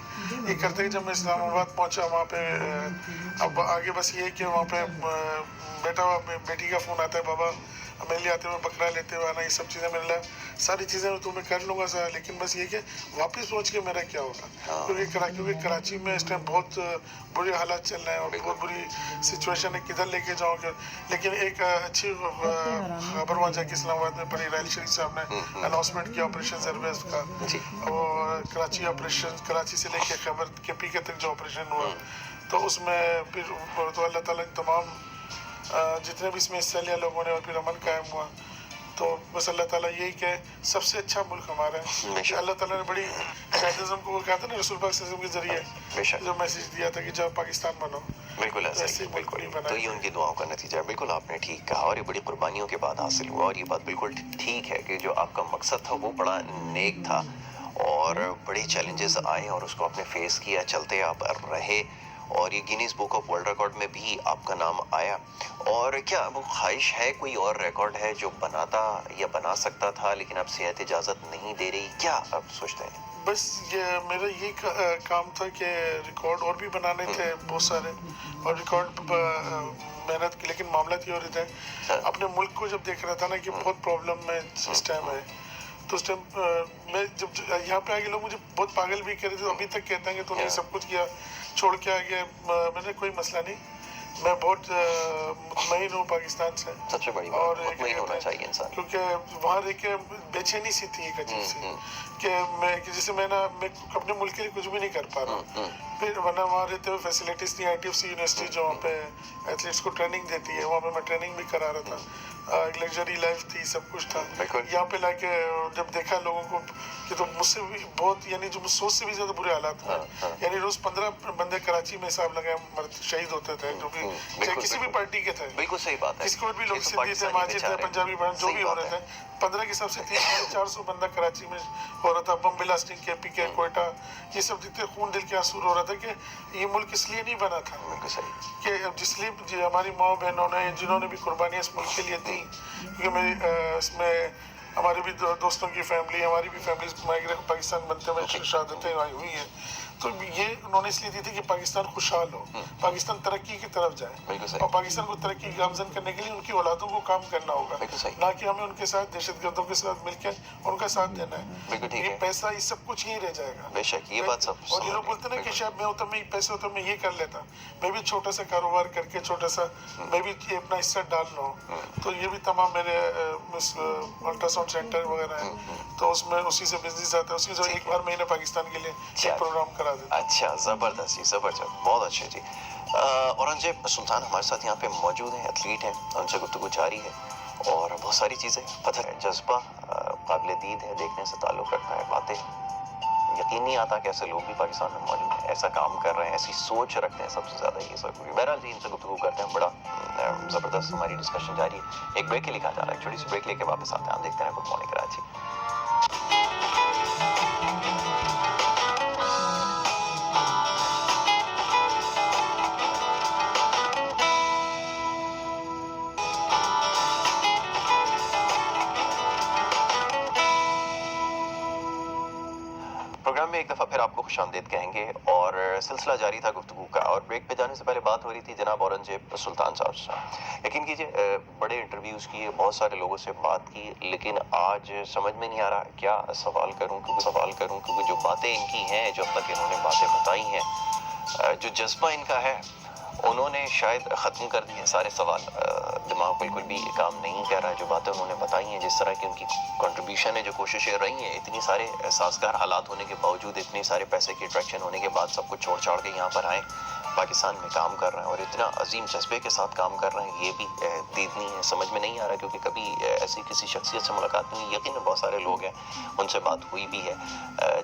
یہ کرتے ہیں. جب میں اسلام آباد پہنچا وہاں پہ اب آگے بس یہ کہ وہاں پہ بیٹی کا فون آتا ہے بابا میرے لیے آتے ہوئے بکرا لیتے ہوئے آنا یہ سب چیزیں میرے لیے ساری چیزیں تو میں کر لوں گا سر لیکن بس یہ کہ واپس پہنچ کے میرا کیا ہوگا کیونکہ کراچی میں اس ٹائم بہت بری حالات چل رہے ہیں اور بہت بری سچویشن ہے کدھر لے کے جاؤں گے. لیکن ایک اچھی خبر وہاں جا کے اسلام آباد میں پڑھی راحیل شریف صاحب نے اناؤنسمنٹ کیا آپریشن سروس کا اور کراچی آپریشن کراچی سے لے کے خیبر کے پی کے تک جو آپریشن ہوا تو اس میں پھر تو اللہ تعالیٰ نے تمام جتنے بھی اس میں حصہ لیا لوگوں نے اور پھر امن قائم ہوا. تو بس اللہ تعالیٰ یہی کہ سب سے اچھا ملک ہمارا ہے. اللہ تعالیٰ نے بڑی قائدزم کو وہ کہا تھا نا رسول پاک صلی اللہ علیہ وسلم کے ذریعے جو میسیج دیا تھا کہ جب پاکستان بنو. بالکل ایسے بالکل تو یہ ان کی دعاؤں کا نتیجہ ہے. بالکل آپ نے ٹھیک کہا اور یہ بڑی قربانیوں کے بعد حاصل ہوا اور یہ بات بالکل ٹھیک ہے کہ جو آپ کا مقصد تھا وہ بڑا نیک تھا اور بڑے چیلنجز آئے اور اس کو آپ نے فیس کیا چلتے آپ رہے اور یہ Guinness book of world record میں بھی آپ کا نام آیا. اور کیا وہ خواہش ہے کوئی اور ریکارڈ ہے جو بناتا یا بنا سکتا تھا لیکن اب صحت اجازت نہیں دے رہی کیا آپ سوچتے ہیں؟ بس یہ میرا یہ کام تھا کہ ریکارڈ اور بھی بنانے تھے بہت سارے اور ریکارڈ محنت کی لیکن معاملات یہ ہو رہے تھے اپنے ملک کو جب دیکھ رہا تھا نا کہ بہت پرابلم میں اس ٹائم ہے تو اس ٹائم میں جب یہاں پہ آگے لوگ مجھے بہت پاگل بھی کر رہے تھے ابھی تک کہتے ہیں کہ تو نے سب کچھ کیا چھوڑ کے آگے میں نے کوئی مسئلہ نہیں میں بہت مطمئن ہوں پاکستان سے. سب سے بڑی بات مطمئن ہونا چاہیے انسان کیونکہ وہاں رہ کے بے چینی سی تھی ایک عجیب سی کہ جسے میں اپنے ملک کے لیے کچھ بھی نہیں کر پا رہا. پھر ورنہ وہاں رہتے ہوئے فیسلٹیز تھی ITFC یونیورسٹی جو وہاں پہ ایتھلیٹس کو ٹریننگ دیتی ہے وہاں پہ میں ٹریننگ بھی کرا رہا تھا ایک لگژری لائف تھی سب کچھ تھا. یہاں پہ لا کے جب دیکھا لوگوں کو کہ تو مجھ سے بھی بہت یعنی جو سوچ سے بھی زیادہ برے حالات ہیں یعنی روز 15 بندے کراچی میں حساب لگائے شہید ہوتے تھے جو بھی چاہے کسی بھی پارٹی کے تھے. بالکل صحیح بات ہے. کس کو بھی لوگ سندھی تھے ماجد تھے پنجابی بہن جو بھی ہو رہے تھے 15 کے حساب سے 300-400 بندہ کراچی میں ہو رہا تھا. بم بلاسٹنگ کے PK کوئٹہ یہ سب دیکھتے خون دل کے آنسو ہو رہا تھا کہ یہ ملک اس لیے نہیں بنا تھا کہ جس لیے ہماری ماں بہنوں نے جنہوں نے بھی قربانیاں اس ملک کے لیے دیں کیونکہ میری اس میں ہمارے بھی دوستوں کی فیملی ہماری بھی فیملیز مائگریٹ پاکستان بنتے ہوئے شہادتیں آئی ہوئی ہیں. تو یہ انہوں نے اس لیے دی تھی کہ پاکستان خوشحال ہو پاکستان ترقی کی طرف جائے اور پاکستان کو ترقی گامزن کرنے کے لیے ان کی اولادوں کو کام کرنا ہوگا نہ کہ ہمیں ان کے ساتھ دہشت گردوں کے ساتھ مل کے ان کا ساتھ دینا ہے. یہ پیسہ یہ سب کچھ یہی رہ جائے گا. بے شک یہ بات سب اور یہ لوگ بولتے ہیں نا کہ شاید میں ہوتا میں پیسے ہوتا میں یہ کر لیتا میں بھی چھوٹا سا کاروبار کر کے چھوٹا سا میں بھی اپنا حصہ ڈال رہا ہوں. تو یہ بھی تمام میرے الٹرا ساؤنڈ سینٹر وغیرہ ہیں تو اس میں اسی سے بزنس آتا ہے اسی سے ایک بار مہینے پاکستان کے لیے ایک پروگرام کرا دیتا. اچھا زبردست جی زبردست بہت اچھے جی. اورنگزیب سلطان ہمارے ساتھ یہاں پہ موجود ہیں ایتھلیٹ ہیں ان سے گفتگو جاری ہے اور بہت ساری چیزیں پتہ ہے جذبہ قابل دید ہے دیکھنے سے تعلق رکھتا ہے باتیں یقین نہیں آتا کہ ایسے لوگ بھی پاکستان میں موجود ہیں ایسا کام کر رہے ہیں ایسی سوچ رکھتے ہیں سب سے زیادہ یہ ضروری. بہرحال جی ان سے گفتگو کرتے ہیں بڑا زبردست ہماری ڈسکشن جاری ہے. ایک بریک کے لیے کہا جا رہا ہے ایک چھوٹی سی بریک لے کے واپس آتے ہیں ہم دیکھتے ہیں گڈ مارننگ کراچی. پروگرام میں ایک دفعہ پھر آپ کو خوش آمدید کہیں گے اور سلسلہ جاری تھا گفتگو کا اور بریک پہ جانے سے پہلے بات ہو رہی تھی جناب اورنگزیب سلطان صاحب سے. یقین کیجئے بڑے انٹرویوز کیے بہت سارے لوگوں سے بات کی لیکن آج سمجھ میں نہیں آ رہا کیا سوال کروں کیونکہ جو باتیں ان کی ہیں جو اب تک انہوں نے باتیں بتائی ہیں جو جذبہ ان کا ہے انہوں نے شاید ختم کر دیے سارے سوال. دماغ بالکل بھی کام نہیں کر رہا. جو باتیں انہوں نے بتائی ہیں, جس طرح کی ان کی کنٹریبیوشن ہے, جو کوششیں رہی ہیں, اتنی سارے سازگار حالات ہونے کے باوجود, اتنے سارے پیسے کی اٹریکشن ہونے کے بعد سب کچھ چھوڑ چھاڑ کے یہاں پر آئے, پاکستان میں کام کر رہے ہیں, اور اتنا عظیم جذبے کے ساتھ کام کر رہے ہیں, یہ بھی دیدنی ہے. سمجھ میں نہیں آ رہا, کیونکہ کبھی ایسی کسی شخصیت سے ملاقات نہیں. یقیناً بہت سارے لوگ ہیں, ان سے بات ہوئی بھی ہے,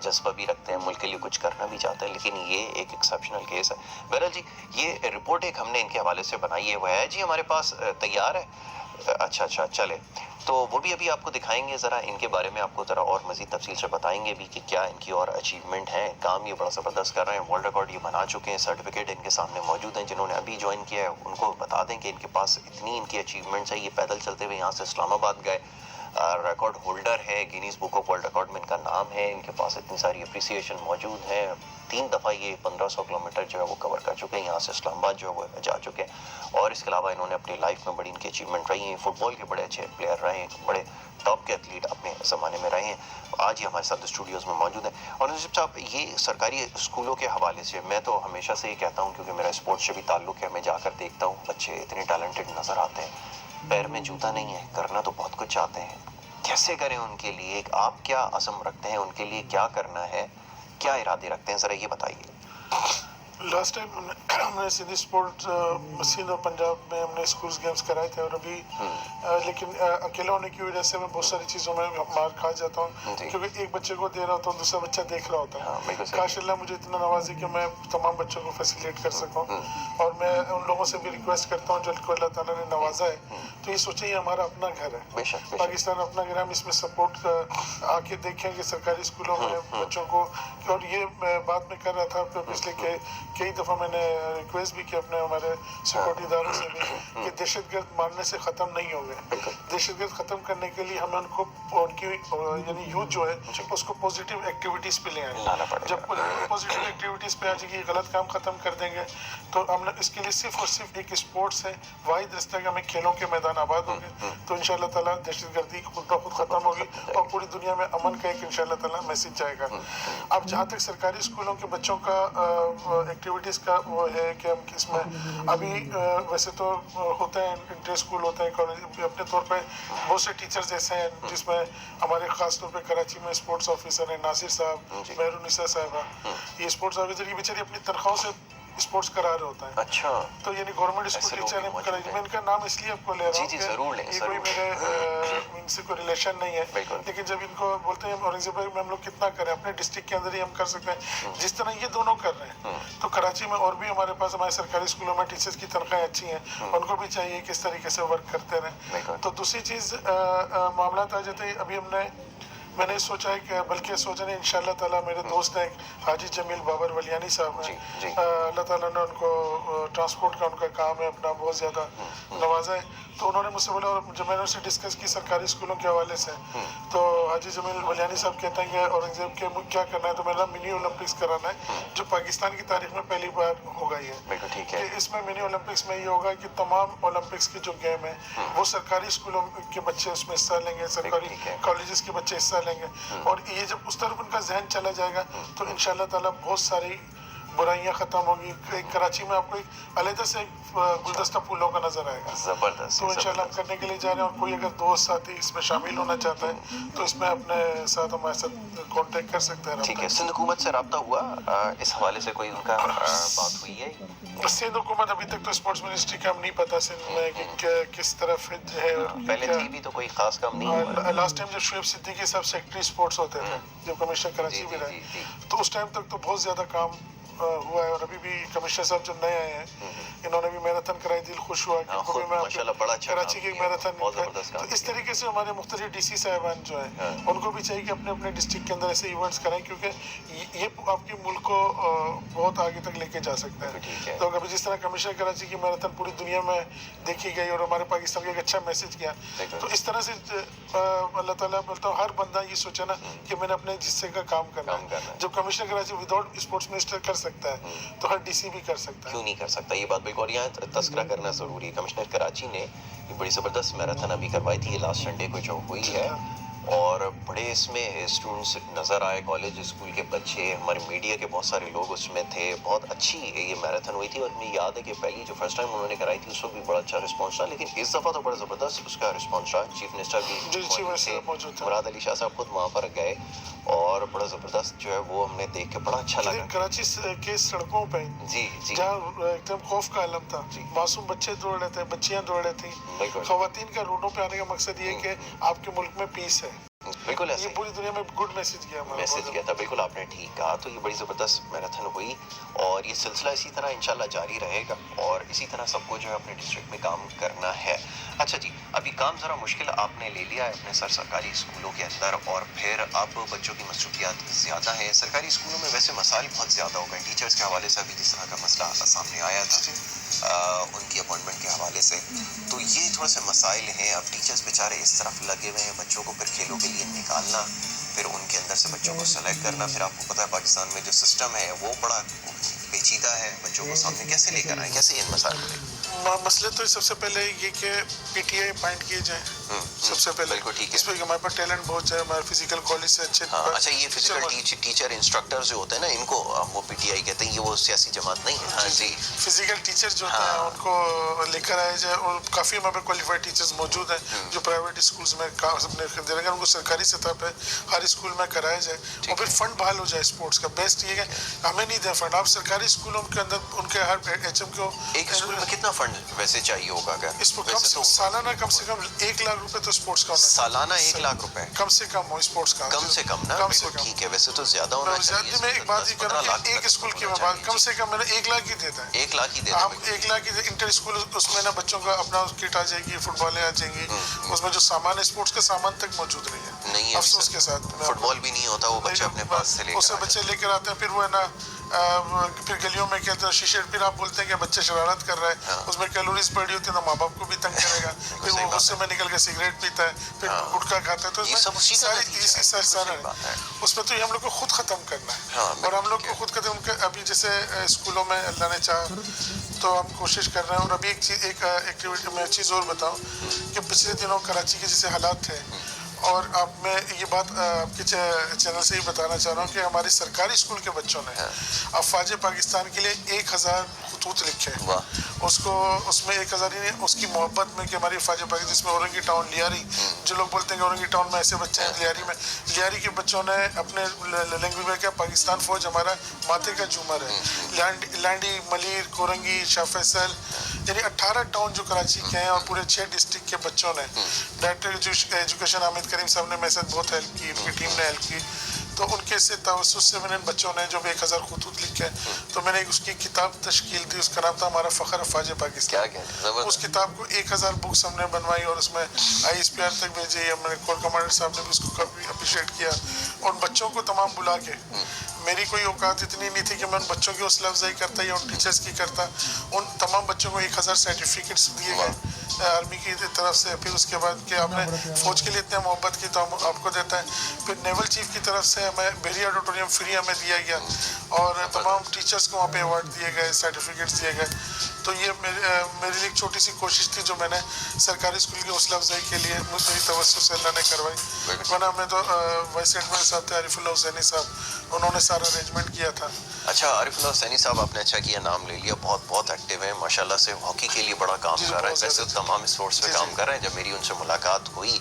جذبہ بھی رکھتے ہیں, ملک کے لیے کچھ کرنا بھی چاہتے ہیں, لیکن یہ ایک ایکسیپشنل کیس ہے. بہرحال جی, یہ رپورٹ ایک ہم نے ان کے حوالے سے بنائی ہے, وہ ہے جی ہمارے پاس تیار ہے. اچھا چلے, تو وہ بھی ابھی آپ کو دکھائیں گے. ذرا ان کے بارے میں آپ کو ذرا اور مزید تفصیل سے بتائیں گے بھی کہ کیا ان کی اور اچیومنٹ ہیں. کام یہ بڑا زبردست کر رہے ہیں, ورلڈ ریکارڈ یہ بنا چکے ہیں, سرٹیفکیٹ ان کے سامنے موجود ہیں. جنہوں نے ابھی جوائن کیا ہے ان کو بتا دیں کہ ان کے پاس اتنی ان کی اچیومنٹس ہیں. یہ پیدل چلتے ہوئے یہاں سے اسلام آباد گئے, ریکارڈ ہولڈر ہے, Guinness book of world record میں ان کا نام ہے. ان کے پاس اتنی ساری اپریسیشن موجود ہیں. 3 دفعہ یہ 1500 کلومیٹر جو ہے وہ کور کر چکے ہیں, یہاں سے اسلام آباد جو ہے وہ جا چکے ہیں. اور اس کے علاوہ انہوں نے اپنی لائف میں بڑی ان کی اچیومنٹ رہی ہیں. فٹ بال کے بڑے اچھے پلیئر رہے ہیں, بڑے ٹاپ کے ایتھلیٹ اپنے زمانے میں رہے ہیں. آج یہ ہمارے ساتھ اسٹوڈیوز میں موجود ہیں. اور نصیب صاحب, یہ سرکاری اسکولوں کے حوالے سے میں تو ہمیشہ سے یہ کہتا ہوں, کیونکہ میرا اسپورٹس سے بھی تعلق ہے, میں جا کر دیکھتا ہوں بچے اتنے ٹیلنٹڈ نظر آتے ہیں, پیر میں جوتا نہیں ہے, کرنا تو بہت کچھ چاہتے ہیں. کیسے کریں ان کے لیے, آپ کیا عزم رکھتے ہیں, ان کے لیے کیا کرنا ہے, کیا ارادے رکھتے ہیں, ذرا یہ بتائیے. لاسٹ ٹائم ہم نے سندھ اسپورٹ سندھ اور پنجاب میں ہم نے اسکولس گیمس کرائے تھے, اور ابھی لیکن اکیلا ہونے کی وجہ سے میں بہت ساری چیزوں میں مار کھا جاتا ہوں, کیونکہ ایک بچے کو دے رہا ہوتا ہوں, دوسرا بچہ دیکھ رہا ہوتا ہے. کاش اللہ مجھے اتنا نوازے کہ میں تمام بچوں کو فیسیلیٹ کر سکوں, اور میں ان لوگوں سے بھی ریکویسٹ کرتا ہوں جو اللہ تعالیٰ نے نوازا ہے, تو یہ سوچیں یہ ہمارا اپنا گھر ہے, پاکستان اپنا گھر ہے. ہم اس میں سپورٹ آ کے دیکھیں کہ سرکاری اسکولوں میں بچوں کو, اور یہ بات میں کر رہا تھا پچھلے کئی دفعہ میں نے ریکویسٹ بھی کیا اپنے ہمارے سیکورٹی اداروں سے بھی کہ دہشت گرد مارنے سے ختم نہیں ہو گئے. دہشت گرد ختم کرنے کے لیے ہمیں ان کو ان کی یعنی یوتھ جو ہے اس کو پازیٹیو ایکٹیویٹیز پہ لے آئیں. جب پازیٹیو ایکٹیویٹیز پہ آ جائے گی, غلط کام ختم کر دیں گے, تو ہم نے اس کے لیے صرف اور صرف ایک اسپورٹس ہے, واحد رستہ کہ ہمیں کھیلوں کے میدان آباد ہوں گے, تو ان شاء اللہ تعالیٰ دہشت گردی خود بخود ختم ہوگی, اور پوری دنیا میں امن کا ایک ان شاء اللہ تعالیٰ میسج جائے گا. اب جہاں تک سرکاری اسکولوں کے بچوں کا ایکٹیویٹیز کا وہ ہے کہ ہم اس میں ابھی ویسے تو ہوتے ہیں انٹر اسکول ہوتے ہیں کالج, اپنے طور پہ بہت سے ٹیچرز ایسے ہیں جس میں ہمارے خاص طور پہ کراچی میں اسپورٹس آفیسر ہیں ناصر صاحب, مہرونسا صاحبہ, یہ اسپورٹس آفیسر یہ بیچاری اپنی تنخواہوں سے اسپورٹس کرا رہے ہوتا ہے. اچھا, تو یعنی گورنمنٹ اسکول ٹیچر ہیں, میں ان کا نام اس لیے آپ کو لے رہا ہوں کہ یہ کوئی میرے ان سے کوئی ریلیشن نہیں ہے, لیکن جب ان کو بولتے ہیں اورنگزیب بھائی میں ہم لوگ کتنا کریں, اپنے ڈسٹرکٹ کے اندر ہی ہم کر سکتے ہیں جس طرح یہ دونوں کر رہے ہیں. تو کراچی میں اور بھی ہمارے پاس ہمارے سرکاری اسکولوں میں ٹیچرز کی تنخواہیں اچھی ہیں, ان کو بھی چاہیے کہ اس طریقے سے ورک کرتے رہیں. تو دوسری چیز معاملات آ جاتے ہیں. ابھی میں نے سوچا ہے کہ بلکہ سوچا نہیں, انشاءاللہ تعالیٰ میرے دوست ہیں حاجی جمیل بابر ولیانی صاحب ہیں, اللہ تعالیٰ نے ان کو ٹرانسپورٹ کا ان کا کام ہے اپنا بہت زیادہ نوازا ہے. تو انہوں نے مجھ سے بولا, اور جب میں نے ان سے ڈسکس کی سرکاری اسکولوں کے حوالے سے, تو حاجی جمیل ولیانی صاحب کہتے ہیں کہ اورنگزیب کے کیا کرنا ہے, تو میرا منی اولمپکس کرانا ہے جو پاکستان کی تاریخ میں پہلی بار ہوگا. یہ کہ اس میں منی اولمپکس میں یہ ہوگا کہ تمام اولمپکس کے جو گیم ہیں وہ سرکاری اسکولوں کے بچے اس میں حصہ لیں گے, سرکاری کالجز کے بچے حصہ لیں گے, اور یہ جب اس طرف ان کا ذہن چلا جائے گا تو انشاءاللہ تعالیٰ بہت ساری برائیاں ختم ہوگی. کراچی میں آپ کو ایک علیحدہ سے گلدستہ پھولوں کا نظر آئے گا. زبردست. تو انشاءاللہ ہم کرنے کے لیے جا رہے ہیں, اور کوئی اگر دوست ساتھی اس میں شامل ہونا چاہتا ہے تو اس میں اپنے ساتھ ہمارے ساتھ کانٹیکٹ کر سکتے ہیں. ٹھیک ہے. سندھ حکومت سے رابطہ ہوا اس حوالے سے, کوئی ان کا بات ہوئی ہے؟ سندھ حکومت ابھی تک تو اسپورٹس منسٹری کا ہم نہیں پتا سندھ میں کہ کس طرف ہے. پہلے تھی بھی تو کوئی خاص کام نہیں ہوا. لاسٹ ٹائم جب شعیب صدیقی صاحب سیکٹری اسپورٹس ہوتے تھے, جب کمشنر کراچی بھی رہے, تو اس ٹائم تک تو بہت زیادہ کام ہوا ہے. اور ابھی بھی کمشنر صاحب جو نئے آئے ہیں انہوں نے بھی میراتھن کرائی, دل خوش ہوا کہ میں کراچی کی میراتھن. تو اس طریقے سے ہمارے مختلف ڈی سی صاحبان جو ہیں ان کو بھی چاہیے کہ اپنے اپنے ڈسٹرکٹ کے اندر ایسے ایونٹس کریں, کیونکہ یہ آپ کے ملک کو بہت آگے تک لے کے جا سکتا ہے. تو ابھی جس طرح کمشنر کراچی کی میراتھن پوری دنیا میں دیکھی گئی اور ہمارے پاکستان کا ایک اچھا میسج گیا, تو اس طرح سے اللہ تعالیٰ بولتا ہوں ہر بندہ یہ سوچے نا کہ میں نے اپنے حصے کا کام کرنا ہے. جب commissioner Karachi without sports minister کر سکتا ہے تو ہر ڈی سی بھی کر سکتا ہے. کیوں نہیں کر سکتا, یہ بات بالکل. اور یہاں تذکرہ کرنا ضروری ہے, کمشنر کراچی نے یہ بڑی زبردست میراتھن ابھی کروائی تھی, یہ لاسٹ سنڈے کو جو ہوئی ہے, اور بڑے اس میں اسٹوڈنٹس نظر آئے, کالج اسکول کے بچے, ہمارے میڈیا کے بہت سارے لوگ اس میں تھے. بہت اچھی یہ میراتھن ہوئی تھی, اور مجھے یاد ہے کہ پہلی جو فرسٹ ٹائم انہوں نے کرائی تھی اس وقت بھی بڑا اچھا رسپانس رہا, لیکن اس دفعہ تو بڑا زبردست اس کا رسپانس رہا. چیف منسٹر بھی موجود تھے, مراد علی شاہ صاحب خود وہاں پر گئے, اور بڑا زبردست جو ہے وہ ہم نے دیکھ کے بڑا اچھا لگا. کراچی کے سڑکوں پہ جی جی جہاں ایک دم خوف کا عالم تھا, معصوم بچے دوڑ رہے تھے, بچیاں دوڑ رہی تھیں. خواتین کا روڈوں پہ آنے کا مقصد یہ ہے کہ آپ کے ملک میں پیس ہے. بالکل ایسے یہ پوری دنیا میں گڈ میسج کیا تھا. بالکل آپ نے ٹھیک کہا. تو یہ بڑی زبردست میراتھن ہوئی, اور یہ سلسلہ اسی طرح انشاءاللہ جاری رہے گا, اور اسی طرح سب کو جو ہے اپنے ڈسٹرکٹ میں کام کرنا ہے. اچھا جی, ابھی کام ذرا مشکل آپ نے لے لیا ہے اپنے سرکاری اسکولوں کے اندر, اور پھر اب بچوں کی مصروفیات زیادہ ہیں. سرکاری اسکولوں میں ویسے مسائل بہت زیادہ ہو گئے, ٹیچرس کے حوالے سے بھی جس طرح کا مسئلہ سامنے آیا تھا ان کی اپوائنٹمنٹ کے حوالے سے, تو یہ تھوڑے سے مسائل ہیں. اب ٹیچرس بیچارے اس طرف لگے ہوئے ہیں, بچوں کو پھر کھیلوں کے لیے نکالنا, پھر ان کے اندر سے بچوں کو سلیکٹ کرنا. پھر آپ کو پتہ ہے پاکستان میں جو سسٹم ہے وہ بڑا پیچیدہ ہے, بچوں کو سامنے کیسے لے کر آئیں, کیسے ان مسائل کو مسئلے تو سب سے پہلے یہ کہ پی ٹی آئی اپوائنٹ کیے جائیں سب سے پہلے. بالکل ٹھیک ہے. اس پہ ہمارے پاس ٹیلنٹ بہت ہے, ہمارے فزیکل کالج سے اچھے. اچھا, یہ فزیکل ٹیچر انسٹرکٹر جو ہوتے ہیں نا, ان کو وہ پی ٹی آئی کہتے ہیں, یہ وہ سیاسی جماعت نہیں ہے. ہاں جی, فزیکل ٹیچر جو ہوتے ہیں ان کو لے کر آئے جائے, اور کافی ہمارے پہ کوالیفائڈ ٹیچرز موجود ہیں جو پرائیویٹ اسکولز میں اپنے دے رہے ہیں. ان کو سرکاری سطح پہ ہر اسکول میں کرایا جائے, اور پھر فنڈ بحال ہو جائے اسپورٹس کا. بیسٹ یہ ہے ہمیں نہیں دیں فنڈ, آپ سرکاری اسکولوں کے اندر ان کے ہر ایچ ایم کو. ایک اسکول میں کتنا فنڈ ویسے چاہیے ہوگا؟ اس کو سالانہ کم سے کم 1 لاکھ روپے تو اسپورٹس کا ہونا ہے. سالانہ 1 لاکھ روپے کم سے کم ہو اسپورٹس کا, کم سے کم نا. ٹھیک ہے, ویسے تو زیادہ ہونا چاہیے. میں ایک بات یہ کر رہا ہوں کہ ایک اسکول کی کم سے کم میں نے 1 لاکھ ہی دیتا ہے. 1 لاکھ ہی دیتا ہے. ہم 1 لاکھ ہی انٹر اسکول, اس میں نا بچوں کا اپنا کٹ آ جائے گی, فٹ بالیں آ جائیں گی, اس میں جو سامان ہے اسپورٹس کا سامان تک موجود نہیں ہے افسوس کے ساتھ. فٹ بال بھی نہیں ہوتا, وہ بچے اپنے پاس سے لے کر, اسے بچے لے کر آتے ہیں. پھر وہ ہے نا پھر گلیوں میں کہتے ہیں شیشے, پھر آپ بولتے ہیں کہ بچے شرارت کر رہا ہے, اس میں کیلوریز پڑی ہوتی ہے, تو ماں باپ کو بھی تنگ کرے گا. پھر وہ غصے میں نکل کے سگریٹ پیتا ہے, پھر گٹکا کھاتا ہے. تو سارا اس میں تو یہ ہم لوگ کو خود ختم کرنا ہے, اور ہم لوگ کو خود ختم کر. ابھی جیسے اسکولوں میں اللہ نے چاہا تو ہم کوشش کر رہے ہیں. اور ابھی ایک ایکٹیویٹی میں چیز اور بتاؤں کہ پچھلے دنوں کراچی کے جیسے حالات تھے, اور اب میں یہ بات آپ کے چینل سے ہی بتانا چاہ رہا ہوں کہ ہمارے سرکاری اسکول کے بچوں نے افواج پاکستان کے لیے 1000 خطوط لکھے. اس میں 1000 ہی نہیں, اس کی محبت میں کہ ہماری افواج پاکستان, جس میں اورنگی ٹاؤن لیاری, جو لوگ بولتے ہیں کہ اورنگی ٹاؤن میں ایسے بچے ہیں, لیاری کے بچوں نے اپنے لینگویج میں کہا پاکستان فوج ہمارا ماتھے کا جھومر ہے. لانڈی, ملیر, کورنگی, شاہ فیصل, یعنی 18 ٹاؤن جو کراچی کے ہیں, اور پورے 6 ڈسٹرکٹ کے بچوں نے. ڈائریکٹر ایجوکیشن حامد کریم صاحب نے میرے ساتھ بہت ہیلپ کی, ان کی ٹیم نے ہیلپ کی. تو ان کے سے توسط سے میں نے بچوں نے جو 1000 خطوط لکھے, تو میں نے اس کی کتاب تشکیل دی, اس کا نام تھا ہمارا فخر افواج پاکستان. اس کتاب کو 1000 بکس ہم نے بنوائی, اور اس میں ISPR تک بھیجی. ہم نے کور کمانڈر صاحب نے بھی اس کو کافی اپریشیٹ کیا, اور بچوں کو تمام بلا کے. میری کوئی اوقات اتنی نہیں تھی کہ میں ان بچوں کی حوصلہ افزائی کرتا یا ان ٹیچرس کی کرتا. ان تمام بچوں کو 1000 سرٹیفکیٹس دیے گئے آرمی کی طرف سے. پھر اس کے بعد کہ آپ نے فوج کے لیے اتنے محبت کی تو ہم آپ کو دیتا ہے. پھر نیول چیف کی طرف سے ہمیں بحری آڈیٹوریم فری ہمیں دیا گیا, اور تمام ٹیچرس کو وہاں پہ ایوارڈ دیے گئے, سرٹیفکیٹس دیے گئے. تو یہ میرے لیے ایک چھوٹی سی کوشش تھی جو میں نے سرکاری اسکول کی حوصلہ افزائی کے لیے میری توسط سے اللہ نے کروائی. ورنہ میں تو وائس ایڈمنٹ صاحب تھے عارف اللہ حسینی صاحب, انہوں نے سارا ارینجمنٹ کیا تھا. اچھا, عارف اللہ حسینی صاحب آپ نے اچھا کیا, نام لے لیا, بہت ایکٹیو ہیں ماشاءاللہ سے, ہاکی کے لیے بڑا کام کر رہے ہیں. ویسے تمام اسپورٹس پہ کام کر رہے ہیں. جب میری ان سے ملاقات ہوئی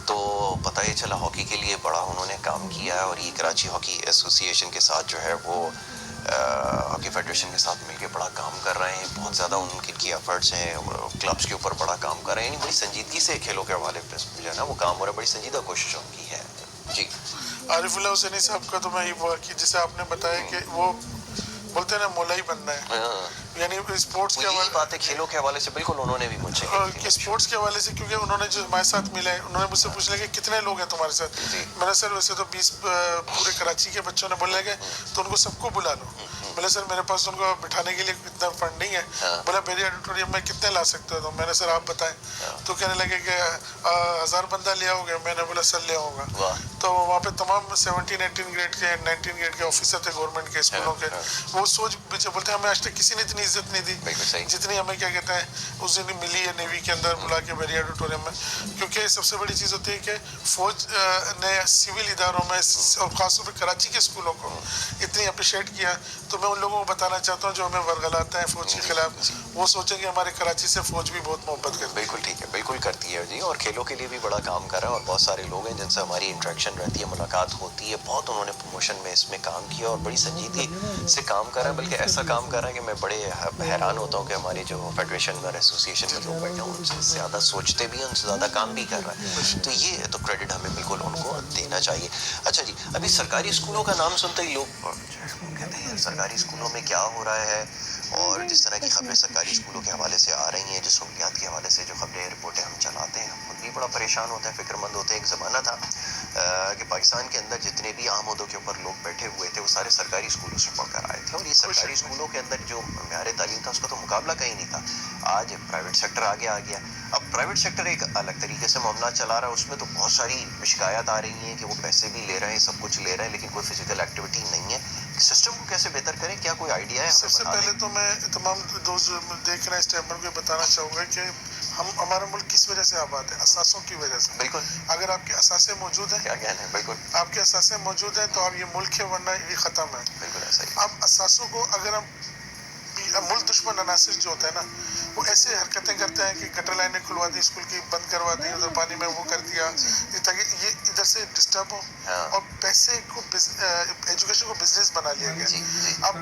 تو پتہ ہی چلا ہاکی کے لیے بڑا انہوں نے کام کیا ہے, اور یہ کراچی ہاکی ایسوسی ایشن کے ساتھ جو ہے وہ ہاکی فیڈریشن کے ساتھ مل کے بڑا کام کر رہے ہیں. بہت زیادہ ان کی ایفرٹس ہیں, کلبس کے اوپر بڑا کام کر رہے ہیں. بڑی سنجیدگی سے کھیلوں کے حوالے پہ جو ہے نا وہ کام ہو رہا ہے, بڑی سنجیدہ کوششوں کی ہے. جی, عارف اللہ حسینی صاحب کا تو میں یہ جسے آپ نے بتایا کہ وہ بولتے ہیں نا مولا ہی بننا ہے, یعنی اسپورٹس کے حوالے باتیں کھیلوں کے حوالے سے بالکل انہوں نے بھی مجھ سے اسپورٹس کے حوالے سے, کیونکہ انہوں نے جو ہمارے ساتھ ملے, انہوں نے مجھ سے پوچھ لیا کہ کتنے لوگ ہیں تمہارے ساتھ. میں نے سر ویسے تو 20 پورے کراچی کے بچوں نے بولے گئے تو ان کو سب کو بلا لو. بولے سر میرے پاس ان کو بٹھانے کے لیے इतना फंडिंग है. बोला मेरे ऑडिटोरियम में कितने ला सकते हो? तो मैंने सर आप बताएं. तो कहने लगे कि 1000 बंदा ले आओगे. मैंने बोला सर ले आऊँगा. तो वहाँ पे तमाम 17, 18 ग्रेड के 19 ग्रेड के ऑफिसर थे गवर्नमेंट के स्कूलों के. वो सोच बोलते हमें आज तक किसी ने इतनी इज्जत नहीं दी जितनी हमें क्या कहते हैं उस दिन मिली है नेवी के अंदर बुला के मेरी ऑडिटोरियम में. क्योंकि सबसे बड़ी चीज़ होती है कि फौज ने सिविल इदारों में और खासतौर पर कराची के स्कूलों को इतनी अप्रिशिएट किया. तो मैं उन लोगों को बताना चाहता हूँ जो हमें वर्गलाते हैं फौज के खिलाफ, वो सोचेंगे हमारे कराची से फौज भी बहुत मोहब्बत करती है. बिल्कुल ठीक है, बिल्कुल करती है जी. और खेलों के लिए भी बड़ा काम कर रहा है और बहुत सारे लोग हैं जिनसे हमारी इंटरेक्शन रहती है, मुलाकात होती है. बहुत उन्होंने प्रमोशन में इसमें काम किया और बड़ी संजीदगी से काम कर रहा है. बल्कि ऐसा काम कर रहा है कि मैं बड़े हैरान होता हूँ कि हमारी जो फेडरेशन और एसोसिएशन में लोग बैठे हैं उनसे ज़्यादा सोचते भी हैं, उनसे ज़्यादा काम भी कर रहा है. तो ये तो क्रेडिट हमें बिल्कुल उनको देना चाहिए. अच्छा जी, अभी सरकारी स्कूलों का नाम सुनते ही लोग कहते हैं सरकारी स्कूलों में क्या हो रहा है. और जिस तरह की खबरें सरकारी स्कूलों के हवाले से आ रही हैं, जो सहूलियात के हवाले से जो खबरें रिपोर्टें हम चलाते हैं, हम खुद भी बड़ा परेशान होते हैं, फिक्रमंद होते हैं. एक ज़माना था कि पाकिस्तान के अंदर जितने भी आम अहदों के ऊपर लोग बैठे हुए थे वो सारे सरकारी स्कूलों से पढ़कर आए थे. और ये सरकारी स्कूलों के अंदर जो म्यार तालीम था उसका तो मुकाबला कहीं नहीं था. आज प्राइवेट सेक्टर आगे आ गया. अब प्राइवेट सेक्टर एक अलग तरीके से मामला चला रहा है. उसमें तो बहुत सारी शिकायत आ रही हैं कि वो पैसे भी ले रहे हैं, सब कुछ ले रहे हैं, लेकिन कोई फिजिकल एक्टिविटी नहीं है. सिस्टम को कैसे बेहतर करें, क्या कोई आइडिया है? सबसे पहले तो मैं तमाम दोस्त देख रहे हैं इस टाइम को बताना चाहूँगा कि हमारा मुल्क किस वजह से आबाद है, असासों की वजह से. बिल्कुल. अगर आपके असासे मौजूद हैं, क्या कहना है, बिल्कुल आपके असासे मौजूद हैं तो आप ये मुल्क है, वरना ये ख़त्म है. बिल्कुल ऐसा ही. अब असासों को अगर हम मुल्क दुश्मन अनासिर जो होता है ना, वो ऐसे हरकतें करते हैं कि गटर लाइनें खुलवा दी, स्कूल की बंद करवा दी, उधर पानी में वो कर दिया ताकि ये इधर से डिस्टर्ब हो. और पैसे को एजुकेशन को बिजनेस बना लिया गया. अब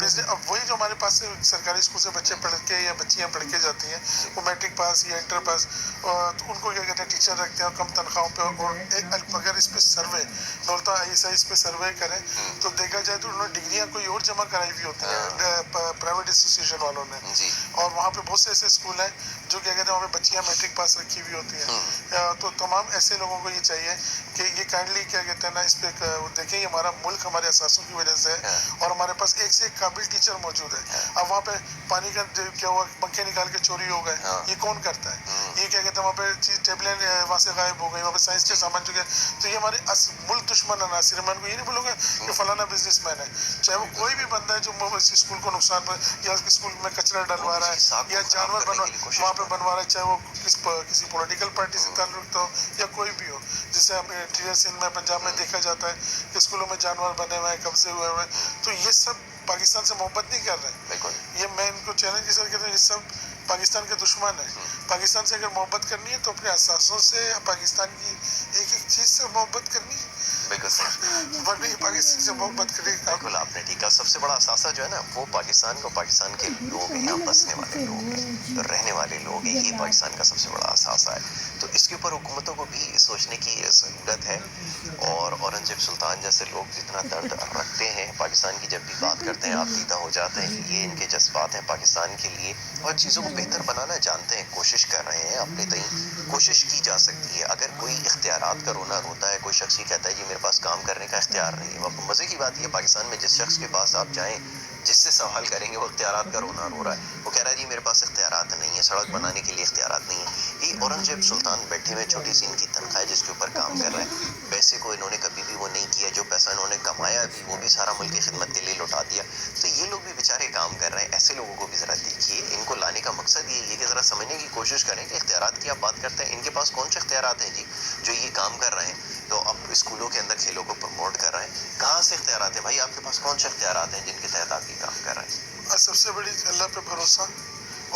वही जो हमारे पास से सरकारी स्कूल से बच्चे पढ़ के या बच्चियाँ पढ़ के जाती हैं, वो मैट्रिक पास या इंटर पास, तो उनको क्या कहते हैं टीचर रखते हैं कम तनख्वाहों पर. और अगर इस पर सर्वे बोलता है ऐसा इस पर सर्वे करें तो देखा जाए तो उन्होंने डिग्रियाँ कोई और जमा कराई हुई होती हैं प्राइवेट एसोसिएशन वालों ने. और वहाँ पे बहुत से ऐसे स्कूल हैं जो क्या कहते हैं वहाँ पे बच्चियाँ मैट्रिक पास रखी हुई होती हैं. तो तमाम ऐसे लोगों को ये चाहिए कि ये काइंडली क्या कहते हैं ना इस पे देखें. हमारा मुल्क हमारे असासों की वजह से है और हमारे पास एक से एक काबिल टीचर मौजूद है. अब वहाँ पे पानी का क्या हुआ, पंखे निकाल के चोरी हो गए, ये कौन करता है? ये क्या कहते हैं वहाँ पे टेबलें वहाँ से गायब हो गई, वहाँ पे साइंस के सामान चुके. तो ये हमारे मुल्क दुश्मन अनासिर. मैं उनको ये नहीं बोलूँगा कि फलाना बिजनेसमैन है, चाहे वो कोई भी बंदा है जो स्कूल को नुकसान या स्कूल में कचरा डलवा रहा है या जानवर वहाँ पे बनवा रहा है, चाहे वो किसी पॉलिटिकल पार्टी से ताल्लुक हो या कोई भी हो. जैसे हम इंटीरियर सिंध में पंजाब में देखा जाता है कि स्कूलों में जानवर बने हुए हैं, कब्जे हुए हैं. तो ये सब पाकिस्तान से मोहब्बत नहीं कर रहे हैं. ये मैं इनको चैलेंज के साथ कहता हूँ, ये सब पाकिस्तान के दुश्मन है. पाकिस्तान से अगर मोहब्बत करनी है तो अपने असासों से पाकिस्तान की एक एक चीज़ से मोहब्बत करनी है. बिल्कुल सही. वरना पाकिस्तान से मोहब्बत करेगी. बिल्कुल आपने ठीक कहा. सबसे बड़ा असासा जो है ना वो पाकिस्तान को, पाकिस्तान के लोग हैं, यहाँ बसने वाले लोग हैं, तो रहने वाले लोग हैं, यही पाकिस्तान का सबसे बड़ा असासा है. तो इसके ऊपर हुकूमतों को भी सोचने की ज़रूरत है. और औरंगजेब सुल्तान जैसे लोग जितना दर्द रखते हैं पाकिस्तान की, जब भी बात करते हैं आप दीदा हो जाते हैं कि ये इनके जज्बात हैं पाकिस्तान के लिए और चीज़ों को बेहतर बनाना जानते हैं, कोशिश कर रहे हैं. अपने तय कोशिश की जा सकती है. अगर कोई इख्तियारात का रोना रोता है, कोई शख्स ही कहता है जी मेरे पास काम करने का इख्तियार नहीं है. अब मज़े की बात ये पाकिस्तान में जिस शख्स के पास आप जाएँ, जिससे सवाल करेंगे वो इख्तियारात का रोना रो रहा है. वो कह रहा है जी मेरे पास इख्तियारात नहीं है, सड़क बनाने के लिए इख्तियारात नहीं है. ये औरंगजेब सुल्तान बैठे हुए छोटी सी इनकी तनख्वाह है जिसके ऊपर काम कर रहे हैं. पैसे को इन्होंने कभी भी वो नहीं किया. जो पैसा इन्होंने कमाया भी वो भी सारा मुल्क की खिदमत के लिए लौटा दिया. तो ये लोग भी बेचारे काम कर रहे हैं. ऐसे लोगों को भी ज़रा देखिए. इनको लाने का मकसद ये है कि ज़रा समझने की कोशिश करें कि इख्तियारात की आप बात करते हैं, इनके पास कौन से इख्तियारात हैं जी जो ये काम कर रहे हैं. तो अब स्कूलों के अंदर खेलों को प्रमोट कर रहे हैं. कहाँ से इख्तियारात है भाई? आपके पास कौन से इख्तियारात हैं जिनके तहत आप ये काम कर रहे हैं? सबसे बड़ी अल्लाह पे भरोसा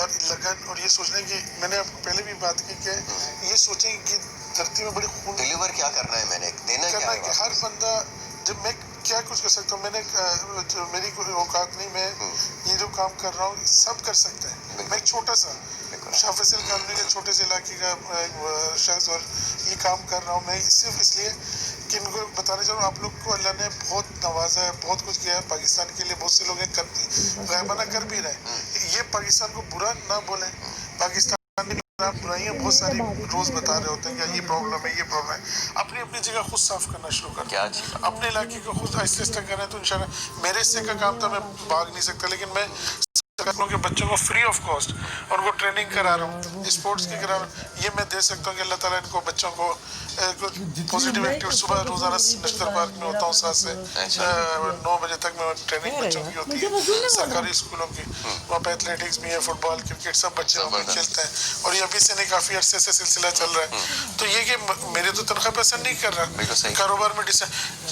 और लगन और ये सोचने की, मैंने आपको पहले भी बात की कि ये सोचें कि धरती में बड़ी खून डिलीवर क्या करना है, मैंने देना क्या है. कि हर बंदा जब मैं क्या कुछ कर सकता हूँ, मैंने जो मेरी कोई औकात नहीं, मैं ये जो काम कर रहा हूँ सब कर सकते हैं. मैं एक छोटा सा शाह फैसल कॉलोनी के छोटे से इलाके का शख्स और ये काम कर रहा हूँ मैं सिर्फ इसलिए कि इनको बताना चाह रहा हूँ आप लोग को अल्लाह ने बहुत नवाजा है, बहुत कुछ किया है पाकिस्तान के लिए. बहुत से लोग गायबाना कर भी रहे हैं. ये पाकिस्तान को बुरा ना बोले. पाकिस्तान में बुराइयाँ बहुत सारी रोज बता रहे होते हैं कि ये प्रॉब्लम है, ये प्रॉब्लम है. अपनी अपनी जगह खुद साफ करना शुरू कर. क्या अपने इलाके को खुद आहिस्ता आहिस्ता करें तो इंशाल्लाह मेरे हिस्से का काम तो मैं भाग नहीं सकता, लेकिन मैं के बच्चों को फ्री ऑफ कॉस्ट उनको ट्रेनिंग करा रहा हूँ, स्पोर्ट्स की करा रहा हूँ। ये मैं दे सकता हूँ कि अल्लाह ताला इनको बच्चों को पॉजिटिव एक्टिविटी सुबह रोजाना नश्तर पार्क में होता हूँ 7 से 9 बजे तक मैं ट्रेनिंग बच्चों की होती है सरकारी स्कूलों की। वहाँ पे एथलेटिक्स भी है, फुटबॉल, क्रिकेट, सब बच्चे वहाँ पे खेलते हैं और ये अभी से नहीं काफ़ी अरसे से सिलसिला चल रहा है। तो ये कि मेरे तो तनख्वाह पसंद नहीं कर रहा, कारोबार में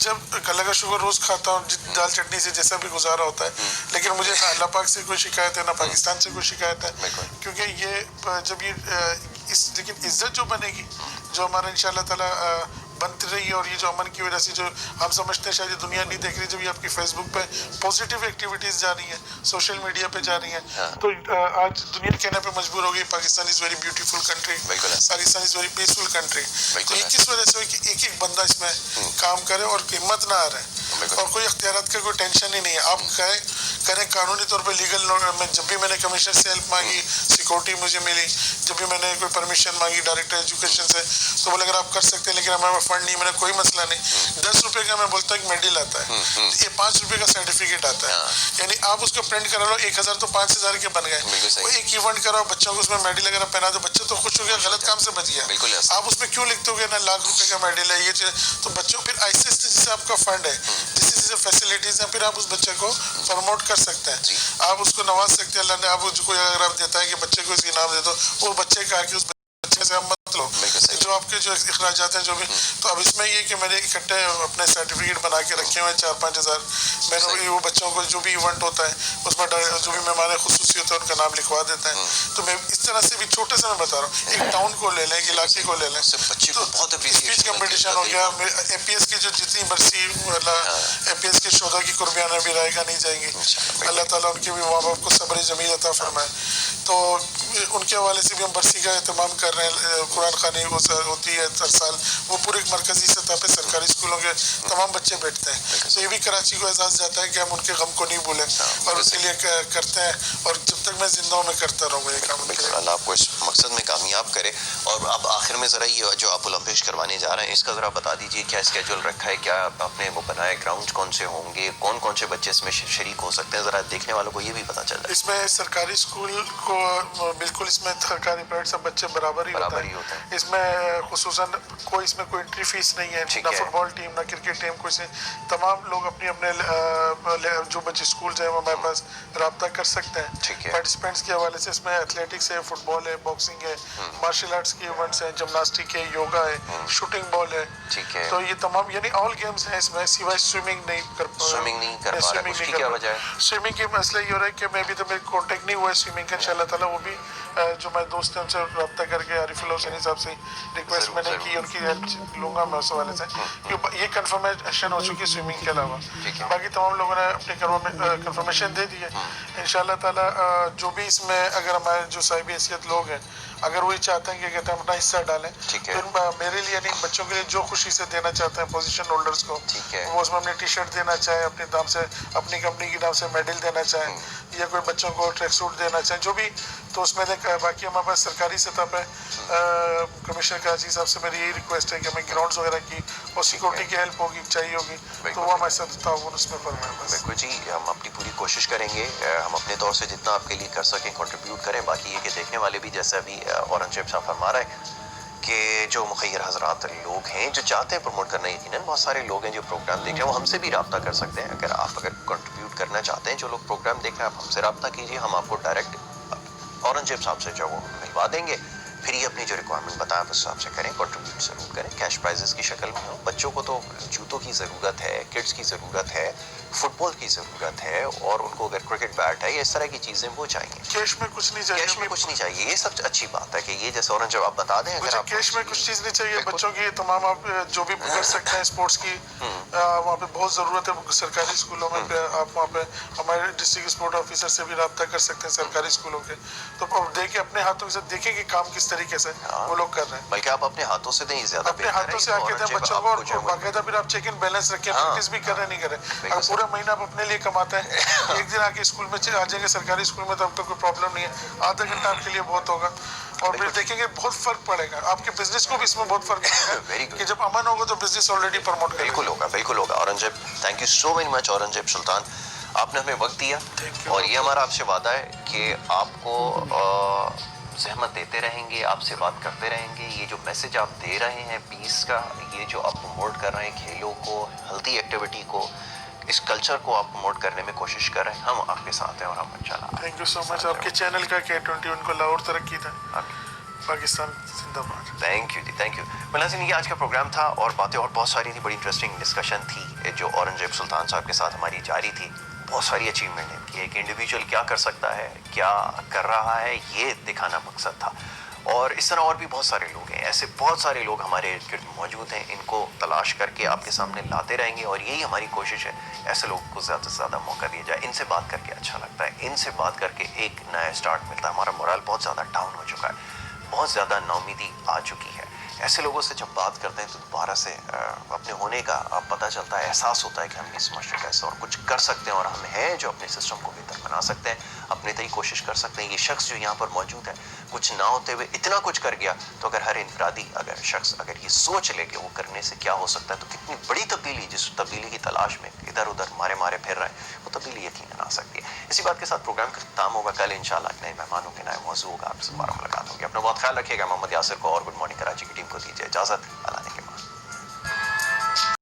जब अल्लाह का शुक्र रोज़ खाता हूँ दाल चटनी से जैसा भी गुजारा होता है, लेकिन मुझे ना अल्लाह पाक से कोई शिकायत है ना पाकिस्तान से कोई शिकायत है, क्योंकि ये जब ये लेकिन इज्जत जो बनेगी जो हमारा इंशाल्लाह ताला बनती रही है और ये जो अमन की वजह से जो हम समझते हैं शायद ये दुनिया नहीं देख रही, जब ये आपकी फेसबुक पे पॉजिटिव एक्टिविटीज जा रही हैं, सोशल मीडिया पे जा रही हैं, तो आज दुनिया कहने पे मजबूर हो गई Pakistan is very beautiful country, Pakistan is very peaceful country. तो ये किस वजह से हो कि एक एक बंदा इसमें काम करे और हिम्मत ना आ रहा है और कोई अख्तियारात का कोई टेंशन ही नहीं है। आप करें कानूनी तौर पर लीगल में, जब भी मैंने कमिश्नर से हेल्प मांगी सिक्योरिटी मुझे मिली, जब भी मैंने कोई परमिशन मांगी डायरेक्टर एजुकेशन से तो बोले अगर आप कर सकते हैं लेकिन हमारे फंड नहीं, मैंने कोई मसला नहीं। 10 रुपए का मैं बोलता हूँ मेडल आता है, ये 5 रुपए का सर्टिफिकेट आता है, यानी आप उसको प्रिंट करा लो 1000 तो 5000 के बन गए। वो एक इवेंट कराओ बच्चों को उसमें मेडल वगैरह पहना दो, बच्चे तो खुश हो गया, गलत काम से बच गया। आप उसमें क्यों लिखते हो ना लाख रुपए का मेडल है ये तो बच्चों फिर ऐसे जैसे आपका फंड है जिस जैसे फैसिलिटीज है फिर आप उस बच्चे को प्रमोट कर सकते हैं, आप उसको नवाज सकते हैं। अल्लाह ने आप कोई अगर आप देता है कि बच्चे को इसके इनाम दे दो, वो बच्चे का कि उस बच्चे से हम मत लो, जो आपके जो अखराजात हैं जो भी। तो अब इसमें ये कि मैंने इकट्ठे अपने सर्टिफिकेट बना के रखे हुए हैं 4-5 हज़ार, मैंने वो बच्चों को जो भी इवेंट होता है उसमें जो भी मेहमान खुसूसी होता है उनका नाम लिखवा देते हैं। तो मैं इस तरह से भी छोटे से मैं बता रहा हूँ, एक टाउन को ले लें, एक इलाके को ले लें, तो स्पीच कम्पिटिशन हो गया। APS की जो जितनी बरसी APS के शोधा की कुर्बानियाँ भी रहेगा नहीं जाएंगी, अल्लाह ताला उनके भी माँ बाप को सब्र जमील अता फरमाए। तो उनके हवाले से भी हम बरसी का एहतमाम कर रहे हैं, कुरान खानी वो होती है हर साल, वो पूरे मरकजी सतह पे सरकारी स्कूलों के तमाम बच्चे बैठते हैं। तो ये भी कराची को एहसास जाता है कि हम उनके गम को नहीं भूलें और उसके लिए करते हैं और जब तक मैं जिंदा हूँ मैं करता रहूँगा ये काम। अल्लाह आपको इस मकसद में कामयाब करे। और अब आखिर में ज़रा ये जो आप ओलंपिक्स करवाने जा रहे हैं इसका ज़रा बता दीजिए, क्या स्केड्यूल रखा है, क्या आपने वो बनाया, ग्राउंड कौन से होंगे, कौन कौन से बच्चे इसमें शरीक हो सकते हैं, ज़रा देखने वालों को ये भी पता चल जाए। इसमें सरकारी स्कूल को बिल्कुल इसमें सरकारी प्राइवेट सब बच्चे बराबर ही होते हैं। इसमें खुसूसन कोई एंट्री फीस नहीं है, ना फुटबॉल टीम ना क्रिकेट टीम, कोई से तमाम लोग अपने जो बच्चे स्कूल जाए वो हमारे पास रब्ता कर सकते हैं। पार्टिसिपेंट्स के हवाले से इसमें एथलेटिक्स है, फुटबॉल है, बॉक्सिंग है, मार्शल आर्ट्स के इवेंट्स हैं, जिमनास्टिक है, योगा है, शूटिंग बॉल है। तो ये तमाम यानी ऑल गेम्स हैं इसमें, सिवाय स्विमिंग नहीं कर पा रहा। स्विमिंग के मसला ये हो रहा है कि मैं अभी तो मेरे कॉन्टेक्ट नहीं हुआ है स्विमिंग का, इंशाल्लाह ताला वो भी जो मैं दोस्त हैं उनसे रब्ता करके आरिफुल हुसैन साहब से रिक्वेस्ट मैंने की, उनकी हेल्प लूँगा मैं उस हवाले से, क्योंकि ये कन्फर्मेशन हो चुकी है स्विमिंग के अलावा। बाकी तमाम लोगों ने अपने कन्फर्मेशन दे दी है इंशाल्लाह ताला। जो भी इसमें अगर हमारे जो साहिब हैसियत लोग हैं अगर वही चाहते हैं कि कहते हैं अपना हिस्सा डालें, तो मेरे लिए नहीं बच्चों के लिए जो खुशी से देना चाहते हैं पोजीशन होल्डर्स को, वो उसमें अपनी टी-शर्ट देना चाहे, अपने दाम से अपनी कंपनी की नाम से मेडल देना चाहें या कोई बच्चों को ट्रैक सूट देना चाहें, जो भी, तो उसमें बाकी हमारे पास सरकारी सतह पे कमिश्नर कराची साहब से मेरी यही रिक्वेस्ट है कि हमें ग्राउंड्स वगैरह की और सिक्योरिटी की हेल्प होगी चाहिए होगी तो वो हमारे साथ ताउन उसमें फरमाएं। बिल्कुल जी, हम अपनी पूरी कोशिश करेंगे, हम अपने तौर से जितना आपके लिए कर सकें कंट्रीब्यूट करें। बाकी ये कि देखने वाले भी जैसा अभी औरंगजेब साहब फरमा रहा है कि जो मुखैर हजरात लोग हैं जो चाहते हैं प्रमोट करना, यकीनन बहुत सारे लोग हैं जो प्रोग्राम देख रहे हैं, वो हमसे भी रब्ता कर सकते हैं। अगर कंट्रीब्यूट करना चाहते हैं जो लोग प्रोग्राम देख रहे हैं, आप हमसे रब्ता कीजिए, हम आपको डायरेक्ट औरंगजेब साहब से जो वो मिलवा देंगे। फिर ये अपनी जो रिक्वायरमेंट बताया उस हिसाब से करें, कंट्रीब्यूट जरूर करें, कैश प्राइजेस की शक्ल में हो। बच्चों को तो जूतों की ज़रूरत है, किड्स की ज़रूरत है, फुटबॉल की ज़रूरत है और उनको अगर क्रिकेट बैट है या इस तरह की चीज़ें वो चाहिए। कैश में कुछ नहीं चाहिए, कैश में कुछ नहीं चाहिए, ये सब अच्छी बात है कि ये जैसे औरंगजेब आप बता दें, अगर आप कैश में कुछ चीज़ नहीं चाहिए बच्चों की तमाम आप जो भी कर सकते हैं स्पोर्ट्स की, वहाँ पे बहुत ज़रूरत है सरकारी स्कूलों में। आप वहाँ पे हमारे डिस्ट्रिक्ट स्पोर्ट ऑफिसर से भी रब्ता कर सकते हैं सरकारी स्कूलों के, तो देखे अपने हाथों से देखें कि काम किस तरीके से वो लोग कर रहे हैं। बल्कि आप अपने हाथों से दें, ज्यादा अपने हाथों से आके दें बच्चों को, और बाकायदा फिर आप चेक इन बैलेंस रखें, प्रैक्टिस भी कर रहे नहीं कर रहे। अगर पूरा महीना आप अपने लिए कमाते हैं, एक दिन आके स्कूल में आ जाएंगे सरकारी स्कूल में तो अब तो कोई प्रॉब्लम नहीं है, आधा घंटा आपके लिए बहुत होगा और फिर देखेंगे बहुत फर्क पड़ेगा, आपके बिजनेस को भी इसमें बहुत फर्क पड़ेगा कि जब अमन होगा तो बिजनेस ऑलरेडी प्रमोट करेगा। बिल्कुल होगा, बिल्कुल होगा। Aurangzeb, thank you so very much Aurangzeb Sultan. आपने हमें वक्त दिया Thank you. اور یہ ہمارا آپ سے وعدہ ہے کہ آپ کو زحمت دیتے رہیں گے, آپ سے بات کرتے رہیں گے. یہ جو میسج آپ دے رہے ہیں پیس کا, یہ جو آپ پروموٹ کر رہے ہیں کھیلوں کو, ہیلتھی ایکٹیویٹی کو, اس کلچر کو آپ پروموٹ کرنے میں کوشش کر رہے ہیں, ہم آپ کے ساتھ ہیں اور ہم انشاءاللہ تھینک یو سو مچ. آپ کے چینل کا K21 کو لاہور ترقی دیں. پاکستان زندہ باد. تھینک یو جی, تھینک یو. ناظرین, یہ آج کا پروگرام تھا اور باتیں اور بہت ساری تھی. بڑی انٹرسٹنگ ڈسکشن تھی جو اورنگزیب سلطان صاحب کے ساتھ ہماری جاری تھی. بہت ساری اچیومنٹ ہے کہ ایک انڈیویجول کیا کر سکتا ہے, کیا کر رہا ہے, یہ دکھانا مقصد تھا. اور اس طرح اور بھی بہت سارے لوگ ہیں, ایسے بہت سارے لوگ ہمارے ارد گرد موجود ہیں. ان کو تلاش کر کے آپ کے سامنے لاتے رہیں گے اور یہی ہماری کوشش ہے, ایسے لوگوں کو زیادہ سے زیادہ موقع دیا جائے. ان سے بات کر کے اچھا لگتا ہے, ان سے بات کر کے ایک نیا اسٹارٹ ملتا ہے. ہمارا مورال بہت زیادہ ڈاؤن ہو چکا ہے, بہت زیادہ ناامیدی آ چکی ہے. ایسے لوگوں سے جب بات کرتے ہیں تو دوبارہ سے اپنے ہونے کا پتہ چلتا ہے, احساس ہوتا ہے کہ ہم اس معاشرے سے اور کچھ کر سکتے ہیں, اور ہم ہیں جو اپنے سسٹم کو بہتر بنا سکتے ہیں, اپنے تئیں کوشش کر سکتے ہیں. یہ شخص جو یہاں پر موجود ہے, کچھ نہ ہوتے ہوئے اتنا کچھ کر گیا, تو اگر ہر انفرادی شخص اگر یہ سوچ لے کہ وہ کرنے سے کیا ہو سکتا ہے, تو کتنی بڑی تبدیلی, جس تبدیلی کی تلاش میں ادھر ادھر مارے پھر رہے ہیں, وہ تبدیلی یقیناً آ سکتی ہے. اسی بات کے ساتھ پروگرام کا اختتام ہوگا. کل انشاءاللہ نئے مہمانوں کے نئے موضوع ہوگا, آپ سے دوبارہ ملاقات ہوگی. اپنا بہت خیال رکھیے گا. محمد یاسر کو اور گڈ مارننگ کراچی کی ٹیم کو دیجیے اجازت. اللہ نے